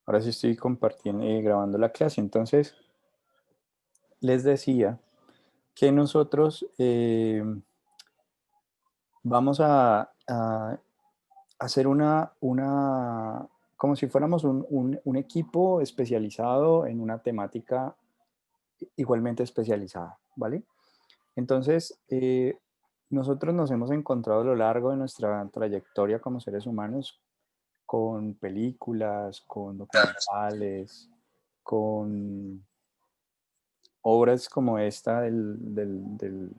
Ahora sí estoy compartiendo y grabando la clase. Entonces, les decía que nosotros vamos a hacer como si fuéramos un equipo especializado en una temática igualmente especializada, ¿vale? Entonces, nosotros nos hemos encontrado a lo largo de nuestra trayectoria como seres humanos con películas, con documentales, con obras como esta del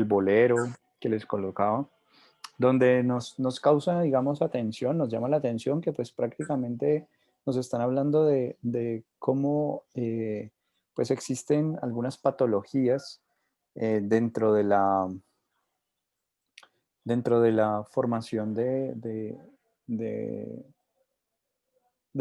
bolero que les colocaba, donde nos causa, digamos, atención, nos llama la atención que pues prácticamente nos están hablando de cómo pues existen algunas patologías dentro dentro de la formación de de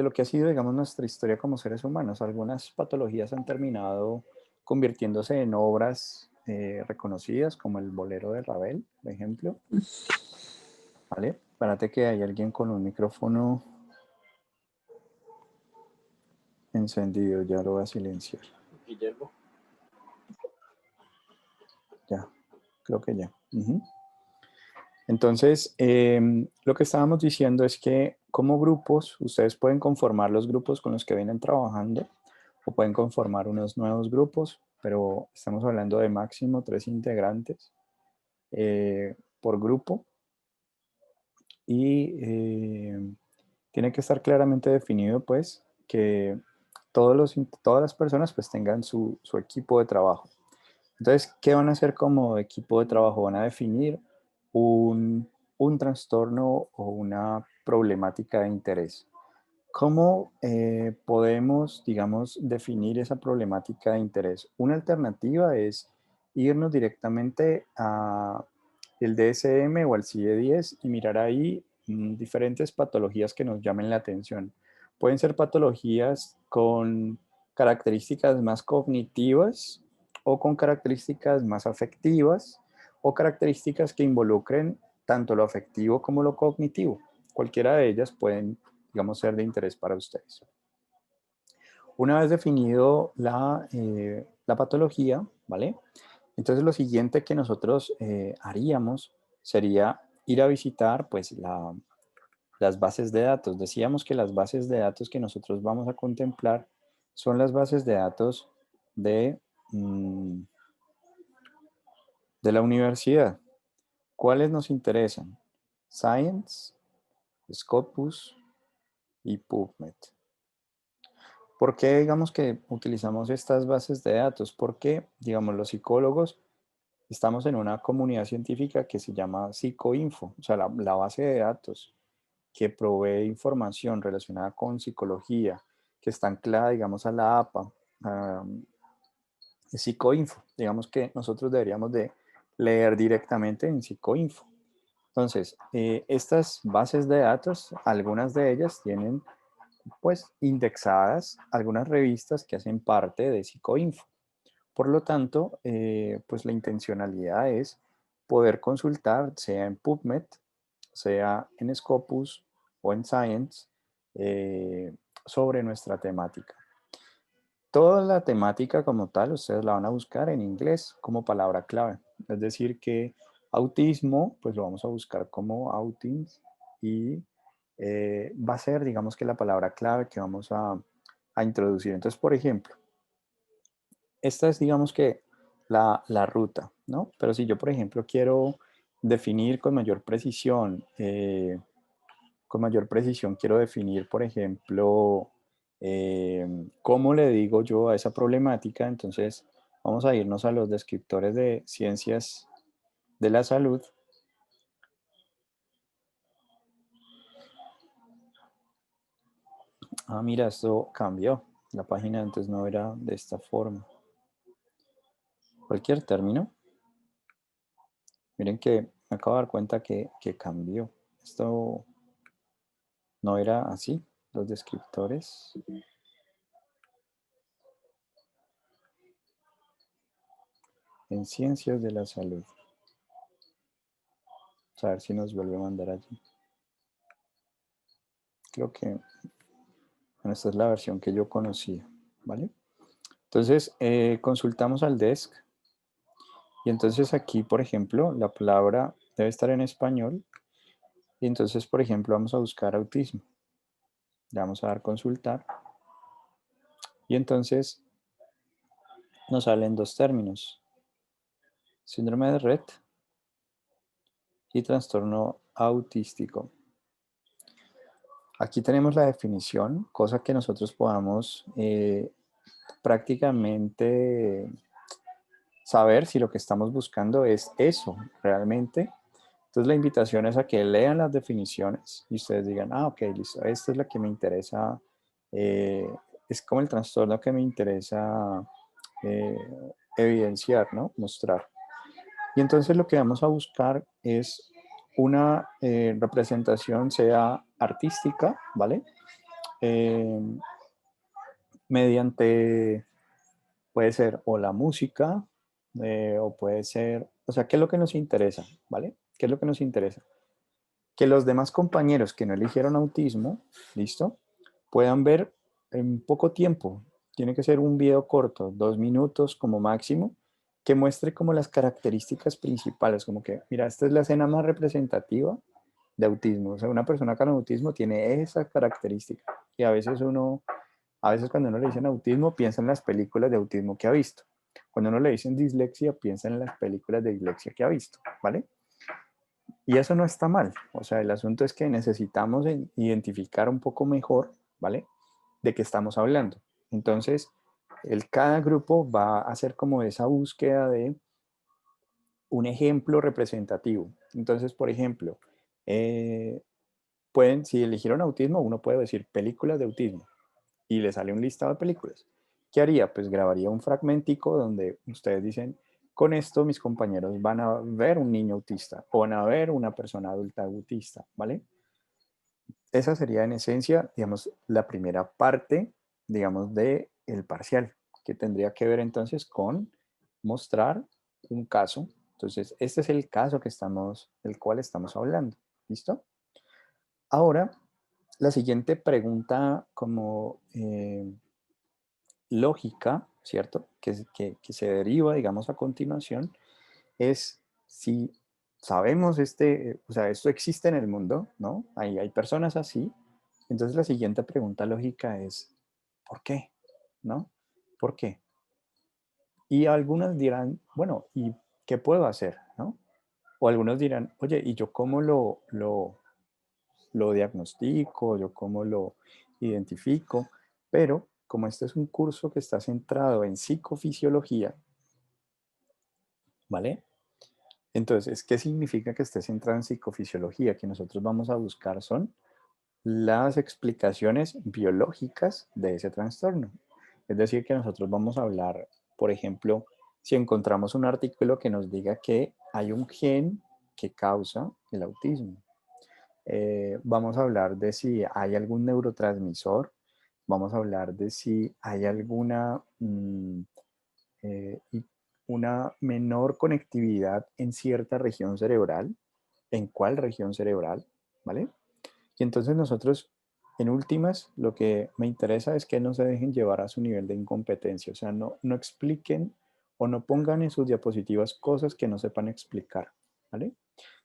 lo que ha sido, digamos, nuestra historia como seres humanos. Algunas patologías han terminado convirtiéndose en obras reconocidas, como el Bolero de Ravel, por ejemplo. ¿Vale? Espérate que hay alguien con un micrófono encendido, ya lo voy a silenciar. Guillermo. Ya, creo que ya. Ujú. Entonces, lo que estábamos diciendo es que como grupos, ustedes pueden conformar los grupos con los que vienen trabajando o pueden conformar unos nuevos grupos, pero estamos hablando de máximo 3 integrantes por grupo y tiene que estar claramente definido pues que todas las personas pues tengan su equipo de trabajo. Entonces, ¿qué van a hacer como equipo de trabajo? Van a definir un trastorno o una problemática de interés. ¿Cómo podemos, digamos, definir esa problemática de interés? Una alternativa es irnos directamente a el DSM o al CIE-10 y mirar ahí diferentes patologías que nos llamen la atención. Pueden ser patologías con características más cognitivas o con características más afectivas o características que involucren tanto lo afectivo como lo cognitivo. Cualquiera de ellas pueden, digamos, ser de interés para ustedes. Una vez definido la patología, ¿vale? Entonces lo siguiente que nosotros haríamos sería ir a visitar pues las bases de datos. Decíamos que las bases de datos que nosotros vamos a contemplar son las bases de datos de, mm, de la universidad. ¿Cuáles nos interesan? Science, Scopus y PubMed. ¿Por qué digamos que utilizamos estas bases de datos? Porque, digamos, los psicólogos estamos en una comunidad científica que se llama Psicoinfo, o sea, la base de datos que provee información relacionada con psicología, que está anclada, digamos, a la APA, es Psicoinfo. Digamos que nosotros deberíamos de leer directamente en Psicoinfo. Entonces, estas bases de datos, algunas de ellas tienen pues indexadas algunas revistas que hacen parte de Psicoinfo. Por lo tanto, pues la intencionalidad es poder consultar, sea en PubMed, sea en Scopus o en Science, sobre nuestra temática. Toda la temática como tal, ustedes la van a buscar en inglés como palabra clave. Es decir, que autismo, pues lo vamos a buscar como autism y va a ser, digamos que la palabra clave que vamos a introducir. Entonces, por ejemplo, esta es, digamos que, la ruta, ¿no? Pero si yo, por ejemplo, quiero definir con mayor precisión quiero definir, por ejemplo, cómo le digo yo a esa problemática, entonces vamos a irnos a los descriptores de ciencias de la salud. Ah, mira, esto cambió. La página antes no era de esta forma. Cualquier término. Miren que me acabo de dar cuenta que cambió. Esto no era así. Los descriptores. En ciencias de la salud. A ver si nos vuelve a mandar allí. Creo que Bueno, esta es la versión que yo conocía, ¿vale? Entonces, consultamos al desk y entonces aquí, por ejemplo, la palabra debe estar en español y entonces, por ejemplo, vamos a buscar autismo. Le vamos a dar consultar y entonces nos salen dos términos, síndrome de Rett y trastorno autístico. Aquí tenemos la definición, cosa que nosotros podamos prácticamente saber si lo que estamos buscando es eso realmente. Entonces la invitación es a que lean las definiciones y ustedes digan, ah, ok, listo, esta es la que me interesa, eh, es como el trastorno que me interesa eh, evidenciar, ¿no? Mostrar. Y entonces lo que vamos a buscar es una representación, sea artística, ¿vale? Eh, mediante, puede ser o la música, o puede ser, o sea, ¿qué es lo que nos interesa? ¿Vale? ¿Qué es lo que nos interesa? Que los demás compañeros que no eligieron autismo, ¿listo? Puedan ver en poco tiempo. Tiene que ser un video corto, 2 minutos como máximo, que muestre como las características principales, como que, mira, esta es la escena más representativa de autismo. O sea, una persona con autismo tiene esa característica. Y a veces cuando uno le dicen autismo, piensa en las películas de autismo que ha visto. Cuando uno le dicen dislexia, piensa en las películas de dislexia que ha visto, ¿vale? Y eso no está mal. O sea, el asunto es que necesitamos identificar un poco mejor, ¿vale? De qué estamos hablando. Entonces, cada grupo va a hacer como esa búsqueda de un ejemplo representativo. Entonces, por ejemplo, eh, si eligieron autismo, uno puede decir películas de autismo y le sale un listado de películas. ¿Qué haría? Pues grabaría un fragmentico donde ustedes dicen, con esto mis compañeros van a ver un niño autista o van a ver una persona adulta autista, ¿vale? Esa sería en esencia, digamos, la primera parte, digamos, de el parcial, que tendría que ver entonces con mostrar un caso. Entonces, este es el caso del cual estamos hablando. ¿Listo? Ahora, la siguiente pregunta como lógica, ¿cierto? Que se deriva, digamos, a continuación, es si sabemos o sea, esto existe en el mundo, ¿no? Hay personas así. Entonces la siguiente pregunta lógica es, ¿por qué? ¿No? ¿Por qué? Y algunas dirán, bueno, ¿y qué puedo hacer? ¿No? O algunos dirán, oye, ¿y yo cómo lo diagnostico? ¿Yo cómo lo identifico? Pero como este es un curso que está centrado en psicofisiología, ¿vale? Entonces, ¿qué significa que esté centrado en psicofisiología? Que nosotros vamos a buscar son las explicaciones biológicas de ese trastorno. Es decir, que nosotros vamos a hablar, por ejemplo, si encontramos un artículo que nos diga que hay un gen que causa el autismo. Vamos a hablar de si hay algún neurotransmisor, vamos a hablar de si hay alguna y una menor conectividad en cierta región cerebral, en cuál región cerebral, ¿vale? Y entonces nosotros, en últimas, lo que me interesa es que no se dejen llevar a su nivel de incompetencia, o sea, no expliquen o no pongan en sus diapositivas cosas que no sepan explicar, ¿vale?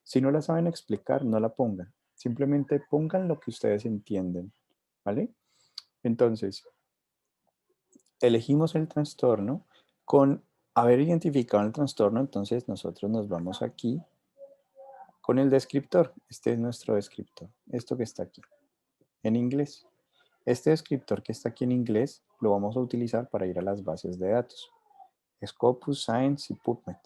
Si no la saben explicar, no la pongan, simplemente pongan lo que ustedes entienden, ¿vale? Entonces, elegimos el trastorno con haber identificado el trastorno, entonces nosotros nos vamos aquí con el descriptor. Este es nuestro descriptor, esto que está aquí, en inglés. Este descriptor que está aquí en inglés lo vamos a utilizar para ir a las bases de datos, Scopus, Science y PubMed.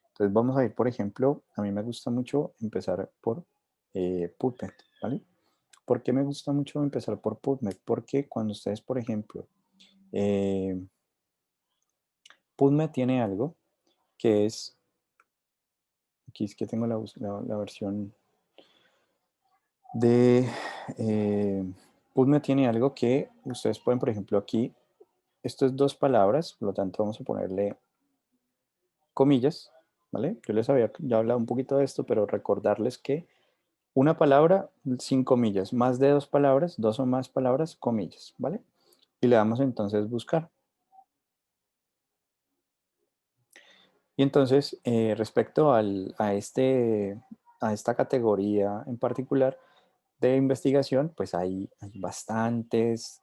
Entonces vamos a ir, por ejemplo, a mí me gusta mucho empezar por PubMed, ¿vale? ¿Por qué me gusta mucho empezar por PubMed? Porque cuando ustedes, por ejemplo, eh, PubMed tiene algo que es, aquí es que tengo la versión de PubMed tiene algo que ustedes pueden, por ejemplo, aquí, esto es dos palabras, por lo tanto vamos a ponerle comillas, ¿vale? Yo les había ya hablado un poquito de esto, pero recordarles que Una palabra, sin comillas. Más de dos palabras, dos o más palabras, comillas, ¿vale? Y le damos entonces buscar. Y entonces, respecto a esta categoría en particular de investigación, pues hay bastantes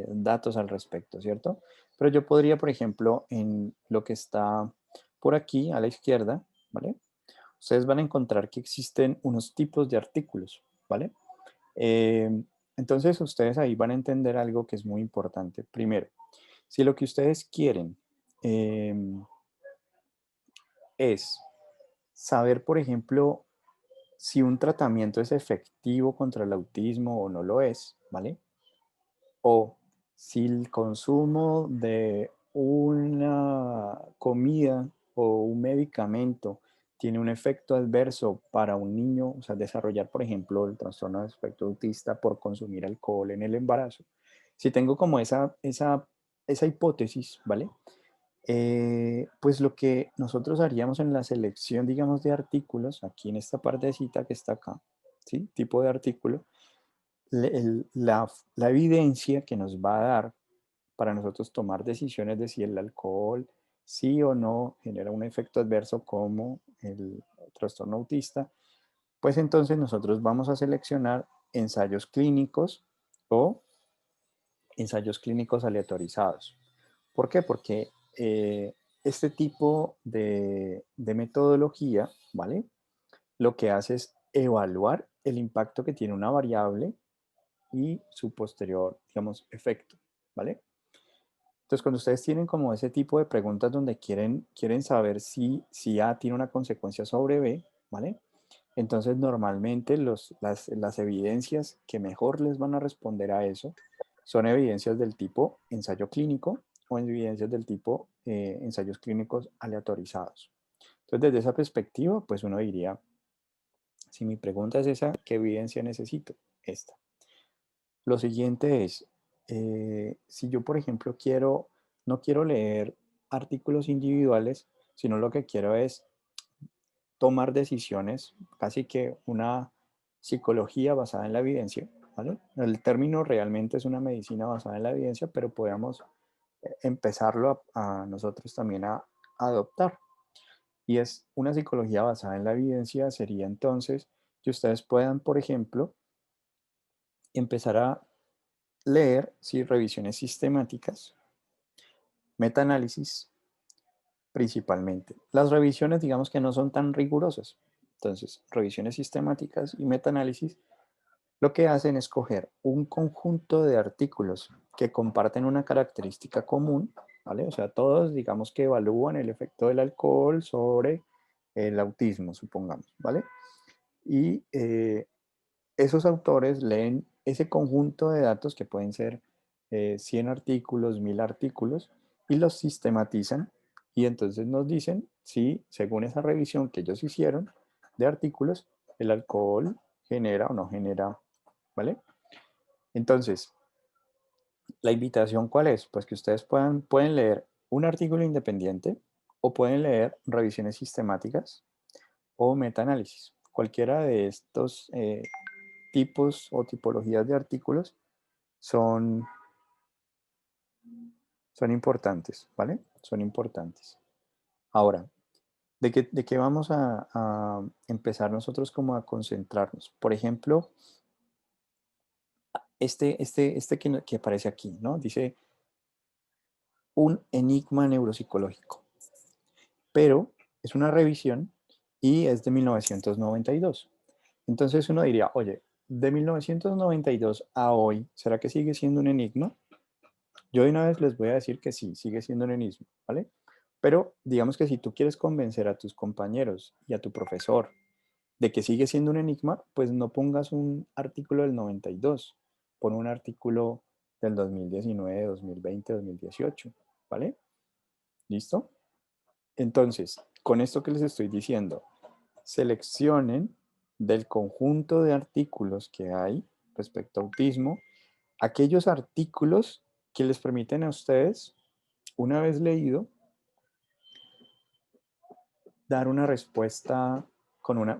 datos al respecto, ¿cierto? Pero yo podría, por ejemplo, en lo que está por aquí a la izquierda, ¿vale? Ustedes van a encontrar que existen unos tipos de artículos, ¿vale? Eh, entonces, ustedes ahí van a entender algo que es muy importante. Primero, si lo que ustedes quieren es saber, por ejemplo, si un tratamiento es efectivo contra el autismo o no lo es, ¿vale? O si el consumo de una comida o un medicamento tiene un efecto adverso para un niño, o sea, desarrollar, por ejemplo, el trastorno de espectro autista por consumir alcohol en el embarazo. Si tengo como esa hipótesis, ¿vale? Pues lo que nosotros haríamos en la selección, digamos, de artículos, aquí en esta partecita que está acá, ¿sí? Tipo de artículo, la evidencia que nos va a dar para nosotros tomar decisiones de si el alcohol sí o no genera un efecto adverso como el trastorno autista, pues entonces nosotros vamos a seleccionar ensayos clínicos o ensayos clínicos aleatorizados. ¿Por qué? Porque este tipo de metodología, ¿vale? Lo que hace es evaluar el impacto que tiene una variable y su posterior, digamos, efecto, ¿vale? Entonces, cuando ustedes tienen como ese tipo de preguntas donde quieren saber si A tiene una consecuencia sobre B, ¿vale? Entonces, normalmente las evidencias que mejor les van a responder a eso son evidencias del tipo ensayo clínico o evidencias del tipo ensayos clínicos aleatorizados. Entonces, desde esa perspectiva, pues uno diría, si mi pregunta es esa, ¿qué evidencia necesito? Esta. Lo siguiente es, si yo, por ejemplo, no quiero leer artículos individuales, sino lo que quiero es tomar decisiones, casi que una psicología basada en la evidencia, ¿vale? El término realmente es una medicina basada en la evidencia, pero podemos empezarlo a nosotros también a adoptar. Y es una psicología basada en la evidencia, sería entonces que ustedes puedan, por ejemplo, empezar a leer revisiones sistemáticas, metaanálisis principalmente. Las revisiones, digamos que no son tan rigurosas. Entonces, revisiones sistemáticas y metaanálisis lo que hacen es coger un conjunto de artículos que comparten una característica común, ¿vale? O sea, todos, digamos que evalúan el efecto del alcohol sobre el autismo, supongamos, ¿vale? Y esos autores leen ese conjunto de datos que pueden ser 100 artículos, 1000 artículos, y los sistematizan y entonces nos dicen si, según esa revisión que ellos hicieron de artículos, el alcohol genera o no genera, ¿vale? Entonces, la invitación, ¿cuál es? Pues que ustedes pueden leer un artículo independiente o pueden leer revisiones sistemáticas o metaanálisis. Cualquiera de estos tipos o tipologías de artículos son, son importantes, ¿vale? Son importantes. Ahora, ¿de qué vamos a empezar nosotros como a concentrarnos? Por ejemplo, que aparece aquí, ¿no? Dice un enigma neuropsicológico, pero es una revisión y es de 1992. Entonces uno diría, oye, de 1992 a hoy, ¿será que sigue siendo un enigma? Yo de una vez les voy a decir que sí, sigue siendo un enigma, ¿vale? Pero digamos que si tú quieres convencer a tus compañeros y a tu profesor de que sigue siendo un enigma, pues no pongas un artículo del 92, pon un artículo del 2019, 2020, 2018, ¿vale? ¿Listo? Entonces, con esto que les estoy diciendo, seleccionen del conjunto de artículos que hay respecto a autismo, aquellos artículos que les permiten a ustedes, una vez leído, dar una respuesta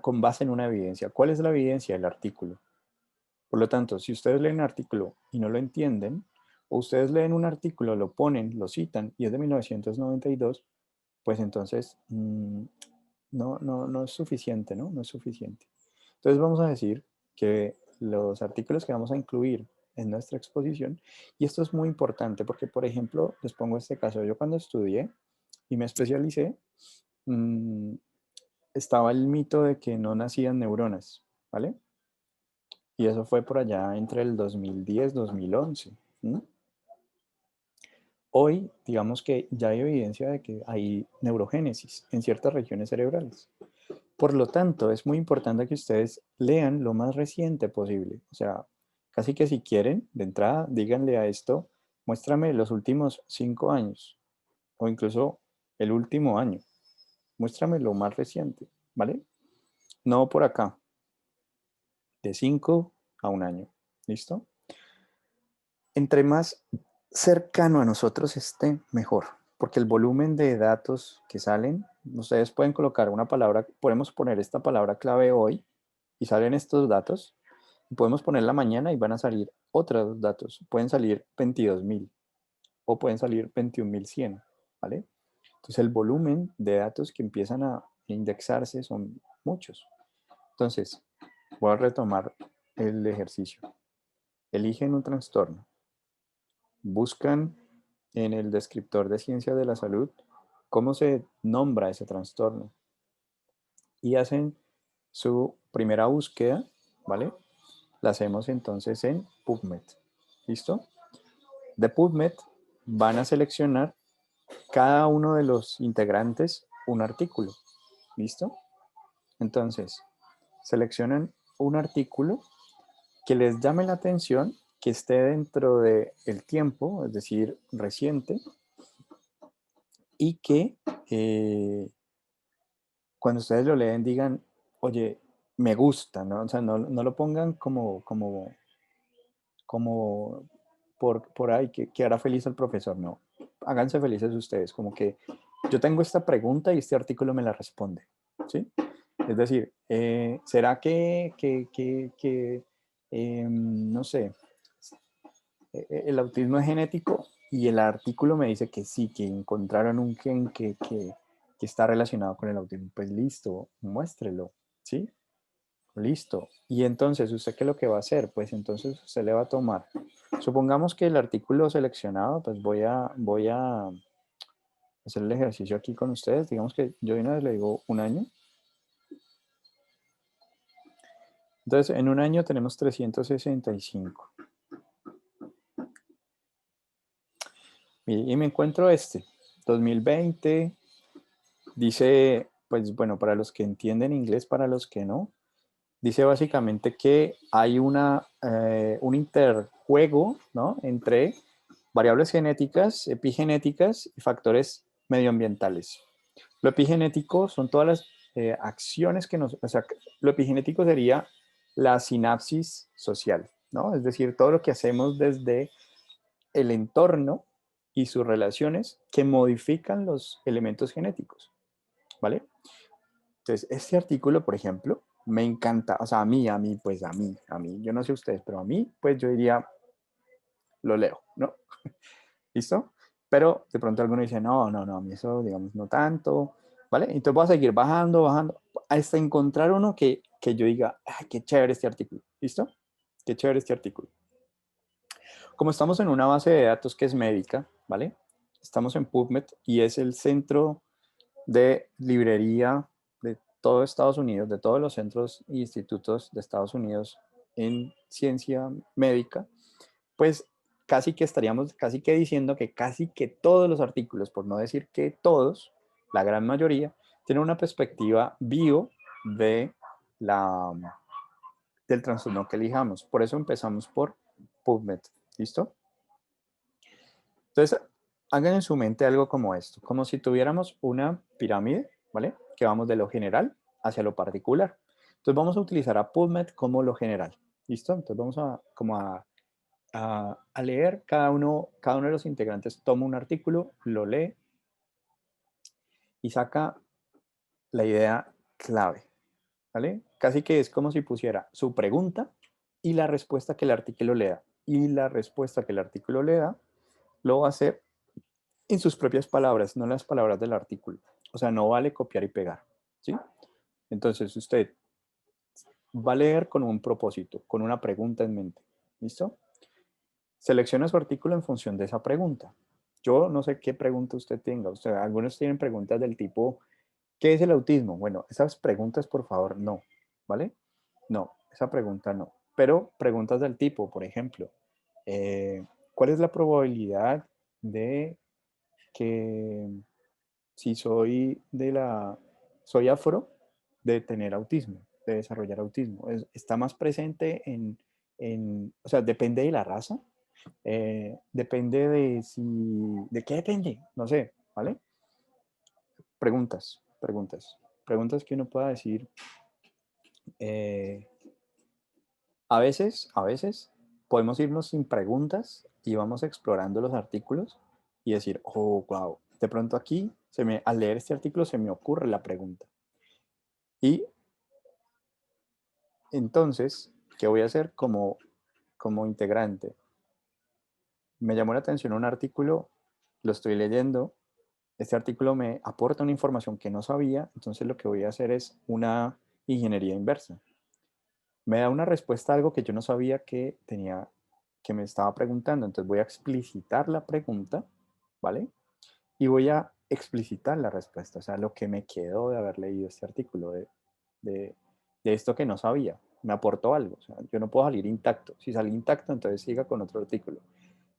con base en una evidencia. ¿Cuál es la evidencia? El artículo. Por lo tanto, si ustedes leen un artículo y no lo entienden, o ustedes leen un artículo, lo ponen, lo citan y es de 1992, pues entonces no es suficiente, ¿no? No es suficiente. Entonces vamos a decir que los artículos que vamos a incluir en nuestra exposición, y esto es muy importante porque, por ejemplo, les pongo este caso, yo cuando estudié y me especialicé, mmm, estaba el mito de que no nacían neuronas, ¿vale? Y eso fue por allá entre el 2010, 2011. ¿Mm? Hoy, digamos que ya hay evidencia de que hay neurogénesis en ciertas regiones cerebrales. Por lo tanto, es muy importante que ustedes lean lo más reciente posible. O sea, casi que si quieren, de entrada, díganle a esto, muéstrame los últimos 5 años o incluso el último año. Muéstrame lo más reciente, ¿vale? No por acá, de 5 a un año. ¿Listo? Entre más cercano a nosotros esté, mejor, porque el volumen de datos que salen, ustedes pueden colocar una palabra, podemos poner esta palabra clave hoy y salen estos datos, y podemos ponerla mañana y van a salir otros datos, pueden salir 22.000 o pueden salir 21.100, ¿vale? Entonces el volumen de datos que empiezan a indexarse son muchos. Entonces, voy a retomar el ejercicio. Eligen un trastorno. Buscan en el descriptor de ciencia de la salud cómo se nombra ese trastorno y hacen su primera búsqueda, ¿vale? La hacemos entonces en PubMed. ¿Listo? De PubMed van a seleccionar cada uno de los integrantes un artículo. ¿Listo? Entonces, seleccionan un artículo que les llame la atención, que esté dentro del tiempo, es decir, reciente, y que cuando ustedes lo leen digan, oye, me gusta, ¿no? O sea, no lo pongan como por ahí, que hará feliz al profesor, no. Háganse felices ustedes, como que yo tengo esta pregunta y este artículo me la responde, ¿sí? Es decir, ¿será no sé, el autismo es genético? Y el artículo me dice que sí, que encontraron un gen que está relacionado con el autismo. Pues listo, muéstrelo, ¿sí? Listo. Y entonces, ¿usted qué es lo que va a hacer? Pues entonces usted le va a tomar. Supongamos que el artículo seleccionado, pues voy a hacer el ejercicio aquí con ustedes. Digamos que yo de una vez le digo un año. Entonces, en un año tenemos 365. Y me encuentro 2020. Dice, pues bueno, para los que entienden inglés, para los que no, dice básicamente que hay un interjuego, ¿no? Entre variables genéticas, epigenéticas y factores medioambientales. Lo epigenético son todas las acciones que o sea, lo epigenético sería la sinapsis social, ¿no? Es decir, todo lo que hacemos desde el entorno y sus relaciones que modifican los elementos genéticos, ¿vale? Entonces, este artículo, por ejemplo, me encanta, o sea, pues a mí, yo no sé ustedes, pero a mí, pues yo diría, lo leo, ¿no? ¿Listo? Pero de pronto alguno dice, no, a mí eso, digamos, no tanto, ¿vale? Entonces voy a seguir bajando, hasta encontrar uno que yo diga, ay, qué chévere este artículo, ¿listo? Qué chévere este artículo. Como estamos en una base de datos que es médica, ¿vale? Estamos en PubMed y es el centro de librería de todo Estados Unidos, de todos los centros e institutos de Estados Unidos en ciencia médica, pues casi que estaríamos casi que diciendo que casi que todos los artículos, por no decir que todos, la gran mayoría, tienen una perspectiva bio de la, del trastorno que elijamos. Por eso empezamos por PubMed. ¿Listo? Entonces, hagan en su mente algo como esto, como si tuviéramos una pirámide, ¿vale? Que vamos de lo general hacia lo particular. Entonces vamos a utilizar a PubMed como lo general. ¿Listo? Entonces vamos a leer cada uno de los integrantes toma un artículo, lo lee y saca la idea clave. ¿vale? Casi que es como si pusiera su pregunta y la respuesta que el artículo le da. Y la respuesta que el artículo le da lo va a hacer en sus propias palabras, no las palabras del artículo. O sea, no vale copiar y pegar, ¿sí? Entonces usted va a leer con un propósito, con una pregunta en mente, ¿listo? Selecciona su artículo en función de esa pregunta. Yo no sé qué pregunta usted tenga. Usted, algunos tienen preguntas del tipo, ¿qué es el autismo? Bueno, esas preguntas, por favor, no, ¿vale? No, esa pregunta no. Pero preguntas del tipo, por ejemplo, ¿cuál es la probabilidad de que si soy afro, de tener autismo, de desarrollar autismo? Está más presente o sea, depende de la raza, depende de qué depende, no sé, ¿vale? Preguntas que uno pueda decir. eh, a veces podemos irnos sin preguntas y vamos explorando los artículos y decir, oh, wow, de pronto aquí, al leer este artículo se me ocurre la pregunta. Y entonces, ¿qué voy a hacer como integrante? Me llamó la atención un artículo, lo estoy leyendo, este artículo me aporta una información que no sabía, entonces lo que voy a hacer es una ingeniería inversa. Me da una respuesta a algo que yo no sabía que me estaba preguntando, entonces voy a explicitar la pregunta, ¿vale? Y voy a explicitar la respuesta, o sea, lo que me quedó de haber leído este artículo, de, de esto que no sabía, me aportó algo, o sea, yo no puedo salir intacto, si salí intacto, entonces siga con otro artículo,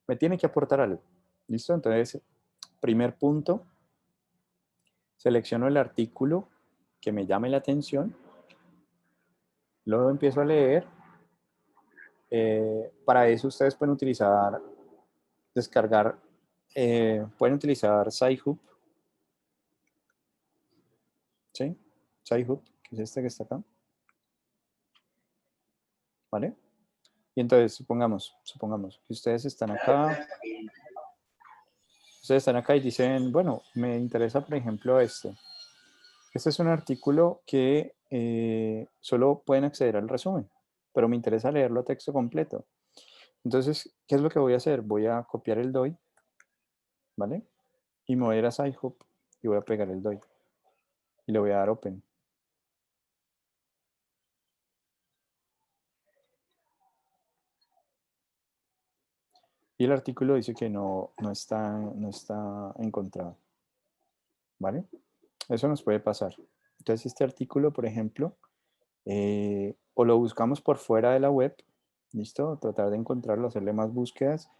me tiene que aportar algo, ¿listo? Entonces, primer punto, selecciono el artículo que me llame la atención, luego empiezo a leer. Para eso ustedes pueden descargar, pueden utilizar Sci-Hub, ¿sí? Sci-Hub, que es este que está acá, ¿vale? Y entonces, supongamos que ustedes están acá y dicen, bueno, me interesa, por ejemplo, este. Este es un artículo que solo pueden acceder al resumen, pero me interesa leerlo a texto completo. Entonces, ¿qué es lo que voy a hacer? Voy a copiar el DOI, ¿vale? Y me voy a ir a Sci-Hub y voy a pegar el DOI y le voy a dar Open. Y el artículo dice que no está encontrado, ¿vale? Eso nos puede pasar. Entonces, este artículo, por ejemplo, o lo buscamos por fuera de la web, ¿listo? Tratar de encontrarlo, hacerle más búsquedas.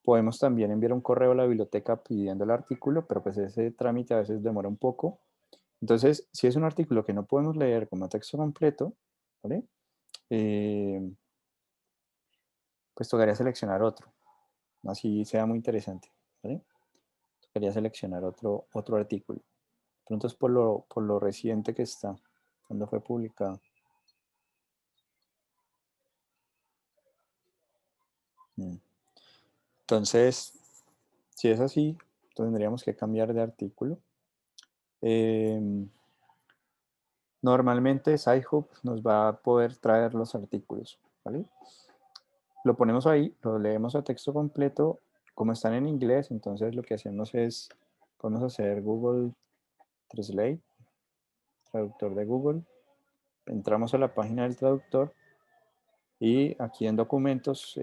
Podemos también enviar un correo a la biblioteca pidiendo el artículo, pero pues ese trámite a veces demora un poco. Entonces, si es un artículo que no podemos leer como texto completo, ¿vale? Eh, pues tocaría seleccionar otro, así sea muy interesante, ¿vale? Tocaría seleccionar otro artículo. Pronto es por lo reciente que está, cuando fue publicado. Mm. Entonces, si es así, tendríamos que cambiar de artículo. Eh, Normalmente Sci-Hub nos va a poder traer los artículos, ¿vale? Lo ponemos ahí, lo leemos a texto completo. Como están en inglés, entonces lo que hacemos es, podemos hacer Google Translate, traductor de Google. Entramos a la página del traductor y aquí en documentos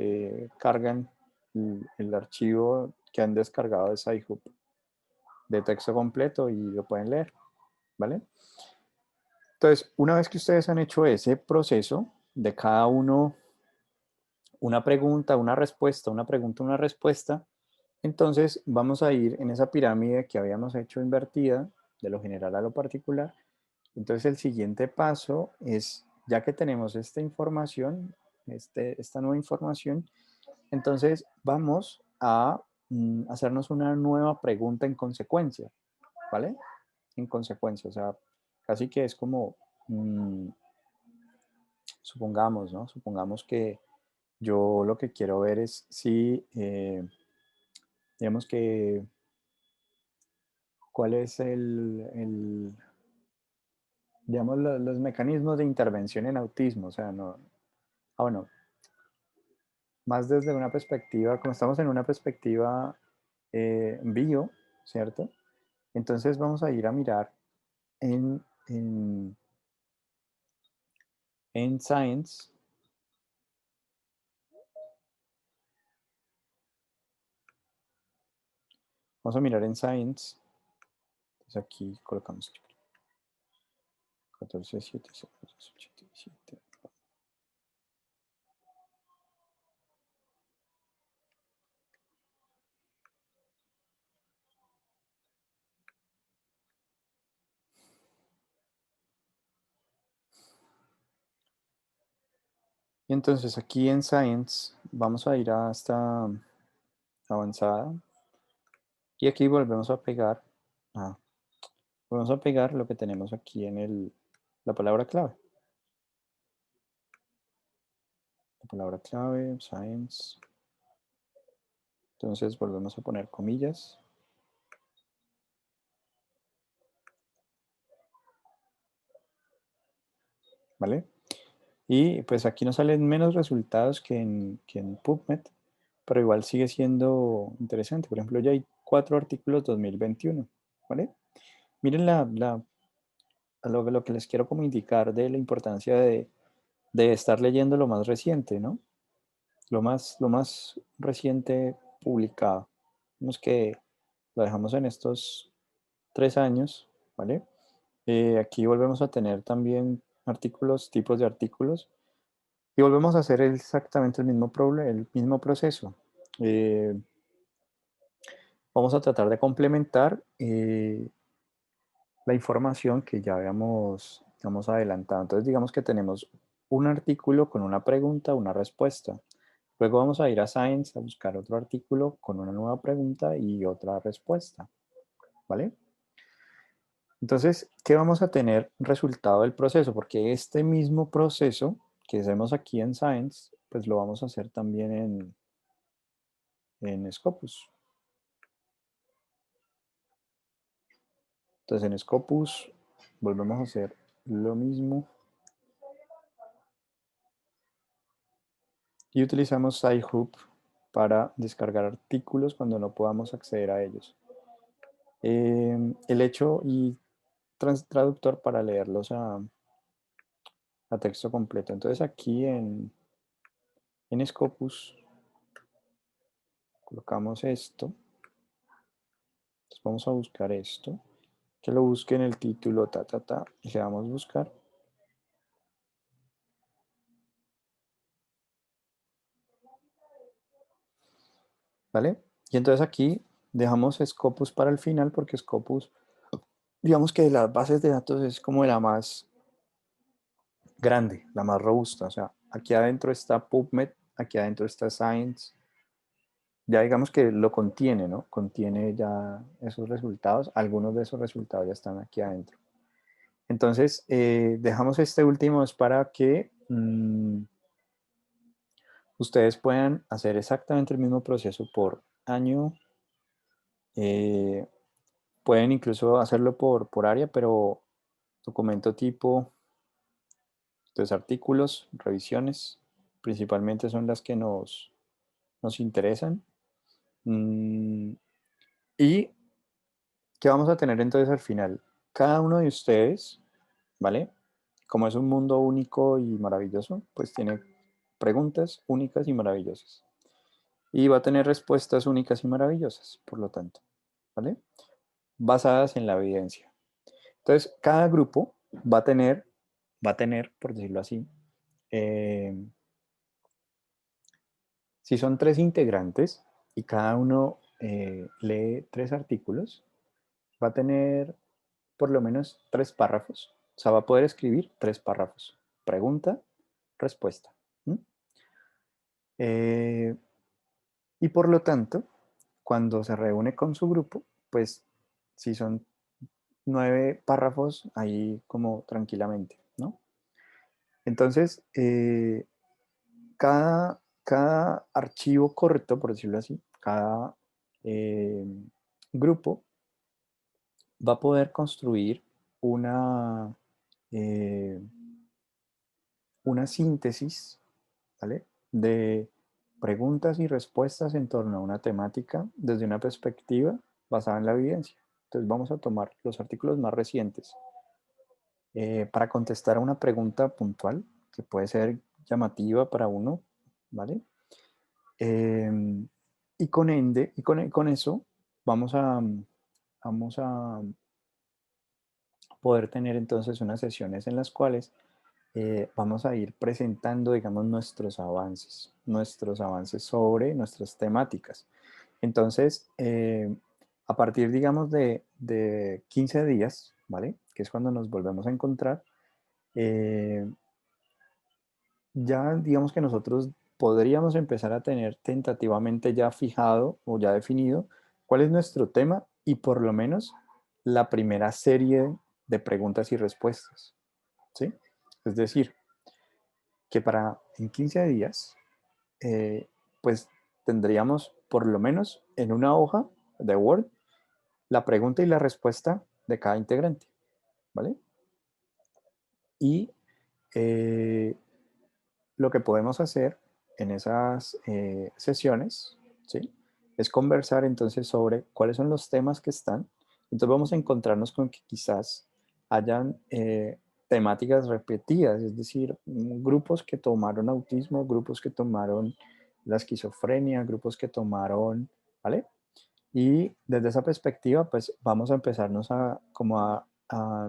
cargan el archivo que han descargado de Sci-Hub de texto completo y lo pueden leer, ¿vale? Entonces, una vez que ustedes han hecho ese proceso de cada uno, una pregunta, una respuesta, una pregunta, una respuesta, entonces vamos a ir en esa pirámide que habíamos hecho invertida, de lo general a lo particular. Entonces, el siguiente paso es, ya que tenemos esta información, esta nueva información, entonces vamos a hacernos una nueva pregunta en consecuencia, ¿vale? En consecuencia, o sea, casi que es como, supongamos, ¿no? Supongamos que yo lo que quiero ver es si, digamos que, cuál es digamos, los mecanismos de intervención en autismo, o sea, no, bueno, más desde una perspectiva, como estamos en una perspectiva bio, ¿cierto? Entonces vamos a ir a mirar en, en, en Science. Vamos a mirar en Science. Entonces aquí colocamos 14.7.87. Y entonces aquí en Science vamos a ir a esta avanzada. Y aquí volvemos a pegar. Ah, Volvemos a pegar lo que tenemos aquí en la palabra clave. La palabra clave, Science. Entonces volvemos a poner comillas. ¿Vale? Y pues aquí nos salen menos resultados que en PubMed, pero igual sigue siendo interesante. Por ejemplo, ya hay 4 artículos 2021, ¿vale? Miren lo que les quiero como indicar de la importancia de estar leyendo lo más reciente, ¿no? Lo más reciente publicado. Vemos que lo dejamos en estos 3 años, ¿vale? Aquí volvemos a tener también artículos, tipos de artículos. Y volvemos a hacer exactamente el mismo proceso. Eh, Vamos a tratar de complementar la información que ya habíamos adelantado. Entonces, digamos que tenemos un artículo con una pregunta, una respuesta. Luego vamos a ir a Science a buscar otro artículo con una nueva pregunta y otra respuesta. ¿Vale? Entonces, ¿qué vamos a tener resultado del proceso? Porque este mismo proceso que hacemos aquí en Science, pues lo vamos a hacer también en Scopus. Entonces en Scopus volvemos a hacer lo mismo y utilizamos Sci-Hub para descargar artículos cuando no podamos acceder a ellos. El hecho y traductor para leerlos a texto completo. Entonces aquí en Scopus colocamos esto. Entonces vamos a buscar esto. Que lo busque en el título, y le damos buscar. ¿Vale? Y entonces aquí dejamos Scopus para el final porque Scopus, digamos que de las bases de datos es como la más grande, la más robusta. O sea, aquí adentro está PubMed, aquí adentro está Science. Ya digamos que lo contiene, ¿no? Contiene ya esos resultados. Algunos de esos resultados ya están aquí adentro. Entonces, dejamos este último es para que ustedes puedan hacer exactamente el mismo proceso por año. eh, Pueden incluso hacerlo por área, pero documento tipo, entonces artículos, revisiones, principalmente son las que nos interesan. ¿Y qué vamos a tener entonces al final? Cada uno de ustedes, ¿vale? Como es un mundo único y maravilloso, pues tiene preguntas únicas y maravillosas. Y va a tener respuestas únicas y maravillosas, por lo tanto, ¿vale? Basadas en la evidencia. Entonces, cada grupo va a tener, por decirlo así, eh, si son 3 integrantes y cada uno lee 3 artículos, va a tener por lo menos 3 párrafos. O sea, va a poder escribir 3 párrafos. Pregunta, respuesta. ¿Mm? Eh, y por lo tanto, cuando se reúne con su grupo, pues si son 9 párrafos, ahí como tranquilamente, ¿no? Entonces, cada archivo corto, por decirlo así, cada eh, grupo va a poder construir una eh, una síntesis, ¿vale? De preguntas y respuestas en torno a una temática desde una perspectiva basada en la evidencia. Entonces vamos a tomar los artículos más recientes para contestar a una pregunta puntual que puede ser llamativa para uno, ¿vale? Y con ende, con eso vamos a poder tener entonces unas sesiones en las cuales vamos a ir presentando, digamos, nuestros avances sobre nuestras temáticas. Entonces, a partir, digamos, de 15 días, ¿vale? Que es cuando nos volvemos a encontrar, eh, ya digamos que nosotros podríamos empezar a tener tentativamente ya fijado o ya definido cuál es nuestro tema y por lo menos la primera serie de preguntas y respuestas, ¿sí? Es decir, que para en 15 días, eh, pues tendríamos por lo menos en una hoja de Word la pregunta y la respuesta de cada integrante, ¿vale? Y eh, lo que podemos hacer en esas sesiones, ¿sí? Es conversar entonces sobre cuáles son los temas que están. Entonces vamos a encontrarnos con que quizás hayan temáticas repetidas, es decir, grupos que tomaron autismo, grupos que tomaron la esquizofrenia, grupos que tomaron, ¿vale? Y desde esa perspectiva, pues vamos a empezarnos a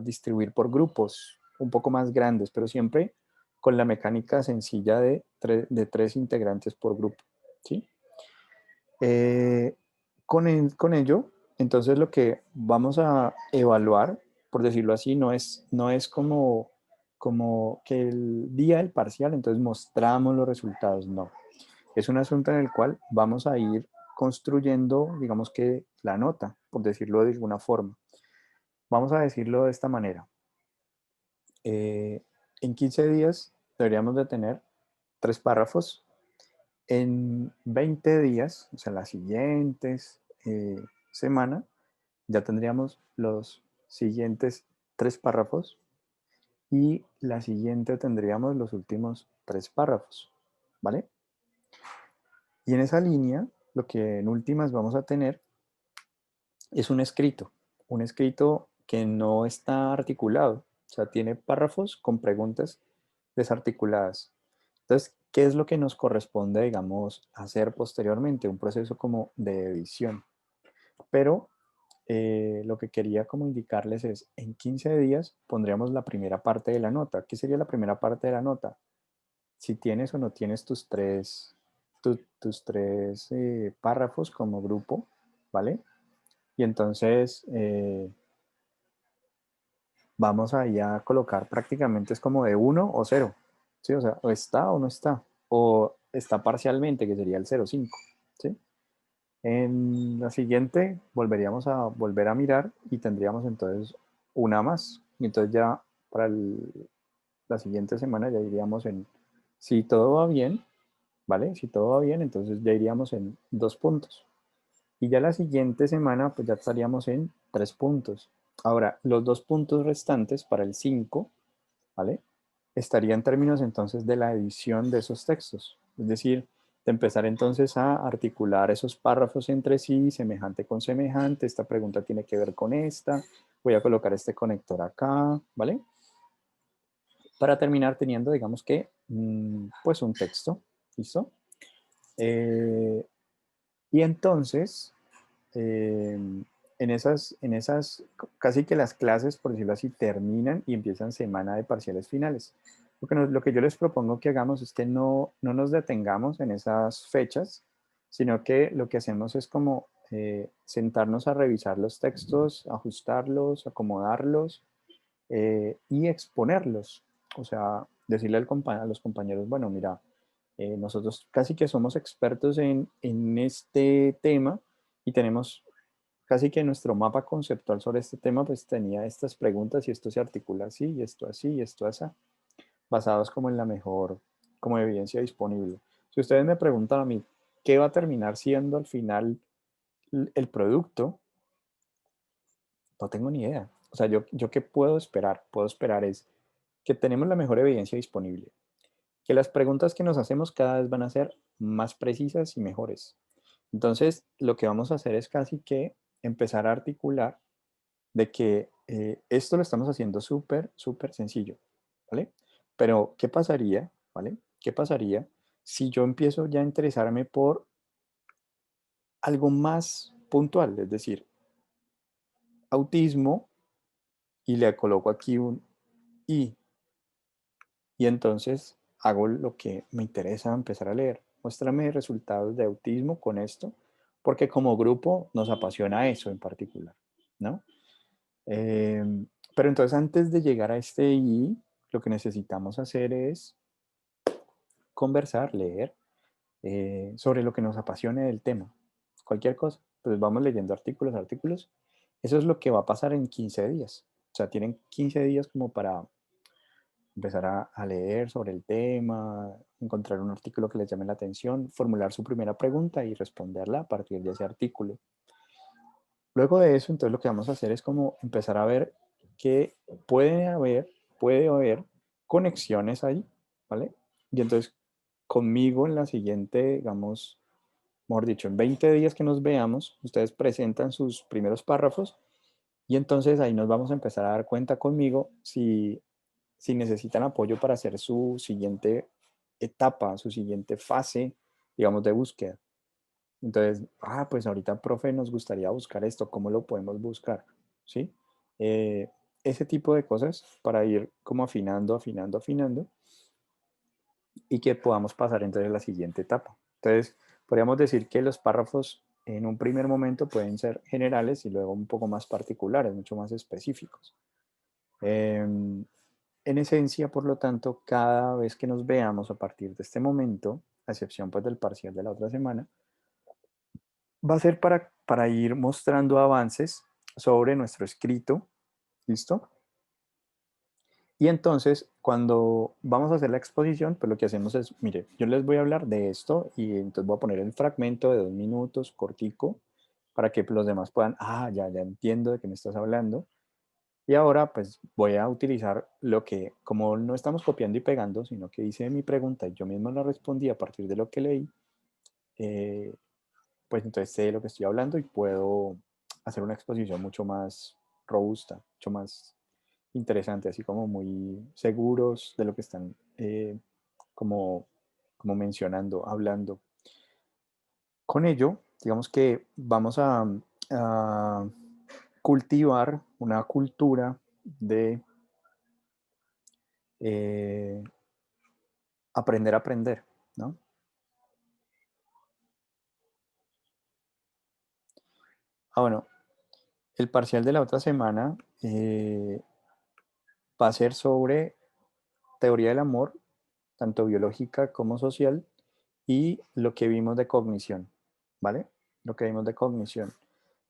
distribuir por grupos un poco más grandes, pero siempre con la mecánica sencilla de tres integrantes por grupo, ¿sí? Eh, con ello, entonces lo que vamos a evaluar, por decirlo así, no es como que el día del parcial, entonces mostramos los resultados, no. Es un asunto en el cual vamos a ir construyendo, digamos que la nota, por decirlo de alguna forma. Vamos a decirlo de esta manera. En 15 días deberíamos de tener 3 párrafos. En 20 días, o sea, las siguientes semana, ya tendríamos los siguientes 3 párrafos y la siguiente tendríamos los últimos 3 párrafos, ¿vale? Y en esa línea, lo que en últimas vamos a tener es un escrito que no está articulado, o sea, tiene párrafos con preguntas desarticuladas. Entonces, ¿qué es lo que nos corresponde, digamos, hacer posteriormente? Un proceso como de edición. Pero lo que quería como indicarles es, en 15 días pondríamos la primera parte de la nota. ¿Qué sería la primera parte de la nota? Si tienes o no tienes tus tres párrafos como grupo, ¿vale? Y entonces vamos ahí a colocar prácticamente es como de 1 o 0, ¿sí? O sea, o está o no está, o está parcialmente, que sería el 0,5, ¿sí? En la siguiente volveríamos a volver a mirar y tendríamos entonces una más. Y entonces ya para la siguiente semana ya iríamos en, si todo va bien, ¿vale? Si todo va bien, entonces ya iríamos en 2 puntos. Y ya la siguiente semana, pues ya estaríamos en 3 puntos. Ahora, los 2 puntos restantes para el 5, ¿vale? Estaría en términos entonces de la edición de esos textos. Es decir, de empezar entonces a articular esos párrafos entre sí, semejante con semejante. Esta pregunta tiene que ver con esta. Voy a colocar este conector acá, ¿vale? Para terminar teniendo, digamos que, pues un texto. ¿Listo? Eh, y entonces, eh, en esas, casi que las clases, por decirlo así, terminan y empiezan semana de parciales finales. Lo que yo les propongo que hagamos es que no nos detengamos en esas fechas, sino que lo que hacemos es como sentarnos a revisar los textos, ajustarlos, acomodarlos y exponerlos. O sea, decirle a los compañeros, bueno, mira, nosotros casi que somos expertos en este tema y tenemos casi que nuestro mapa conceptual sobre este tema, pues tenía estas preguntas y esto se articula así, y esto así, basados como en la mejor, como evidencia disponible. Si ustedes me preguntan a mí, ¿qué va a terminar siendo al final el producto? No tengo ni idea. O sea, yo qué puedo esperar? Puedo esperar es que tenemos la mejor evidencia disponible, que las preguntas que nos hacemos cada vez van a ser más precisas y mejores. Entonces, lo que vamos a hacer es casi que empezar a articular de que esto lo estamos haciendo súper, súper sencillo, ¿vale? Pero, ¿qué pasaría, ¿vale? ¿Qué pasaría si yo empiezo ya a interesarme por algo más puntual? Es decir, autismo, y le coloco aquí un I, y entonces hago lo que me interesa empezar a leer. Muéstrame resultados de autismo con esto, porque como grupo nos apasiona eso en particular, ¿no? Eh, pero entonces antes de llegar a este I, lo que necesitamos hacer es conversar, leer sobre lo que nos apasione del tema, cualquier cosa. Pues vamos leyendo artículos, artículos. Eso es lo que va a pasar en 15 días. O sea, tienen 15 días como para empezar a leer sobre el tema, encontrar un artículo que les llame la atención, formular su primera pregunta y responderla a partir de ese artículo. Luego de eso, entonces lo que vamos a hacer es como empezar a ver que puede haber conexiones ahí, ¿vale? Y entonces conmigo en la siguiente, digamos, mejor dicho, en 20 días que nos veamos, ustedes presentan sus primeros párrafos y entonces ahí nos vamos a empezar a dar cuenta conmigo si necesitan apoyo para hacer su siguiente etapa, su siguiente fase, digamos, de búsqueda. Entonces, pues ahorita, profe, nos gustaría buscar esto, ¿cómo lo podemos buscar? ¿Sí? Eh, Ese tipo de cosas para ir como afinando, afinando, afinando y que podamos pasar entonces a la siguiente etapa. Entonces, podríamos decir que los párrafos en un primer momento pueden ser generales y luego un poco más particulares, mucho más específicos. En esencia, por lo tanto, cada vez que nos veamos a partir de este momento, a excepción pues del parcial de la otra semana, va a ser para ir mostrando avances sobre nuestro escrito, ¿listo? Y entonces, cuando vamos a hacer la exposición, pues lo que hacemos es, mire, yo les voy a hablar de esto y entonces voy a poner el fragmento de 2 minutos, cortico, para que los demás puedan, ya entiendo de qué me estás hablando. Y ahora pues voy a utilizar lo que, como no estamos copiando y pegando, sino que hice mi pregunta y yo mismo la respondí a partir de lo que leí, eh, pues entonces sé de lo que estoy hablando y puedo hacer una exposición mucho más robusta, mucho más interesante, así como muy seguros de lo que están como, como mencionando, hablando. Con ello, digamos que vamos a cultivar una cultura de eh, aprender a aprender, ¿no? Bueno, el parcial de la otra semana va a ser sobre teoría del amor, tanto biológica como social, y lo que vimos de cognición, ¿vale? Lo que vimos de cognición.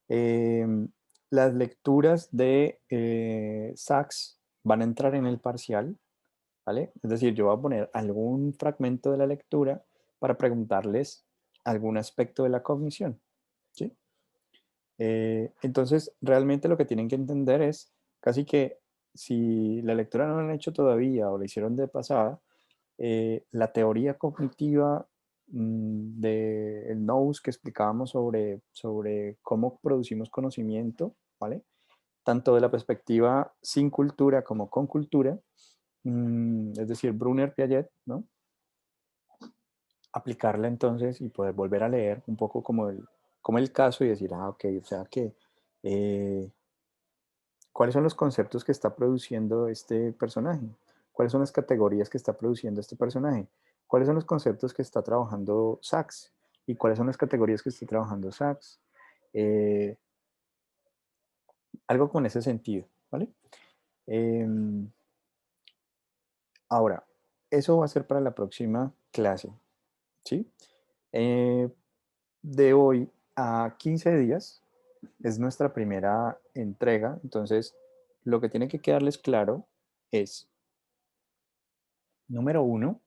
Eh, las lecturas de Sachs van a entrar en el parcial, ¿vale? Es decir, yo voy a poner algún fragmento de la lectura para preguntarles algún aspecto de la cognición, ¿sí? Entonces, realmente lo que tienen que entender es casi que si la lectura no la han hecho todavía o la hicieron de pasada, la teoría cognitiva del Nous que explicábamos sobre cómo producimos conocimiento, ¿vale? Tanto de la perspectiva sin cultura como con cultura, es decir, Brunner Piaget, ¿no? Aplicarla entonces y poder volver a leer un poco como el caso y decir, ok, o sea que eh, ¿cuáles son los conceptos que está produciendo este personaje? ¿Cuáles son las categorías que está produciendo este personaje? ¿Cuáles son los conceptos que está trabajando Sachs? ¿Y cuáles son las categorías que está trabajando Sachs? Eh, Algo con ese sentido, ¿vale? Eh, Ahora, eso va a ser para la próxima clase, ¿sí? Eh, de hoy a 15 días es nuestra primera entrega, entonces lo que tiene que quedarles claro es, número uno,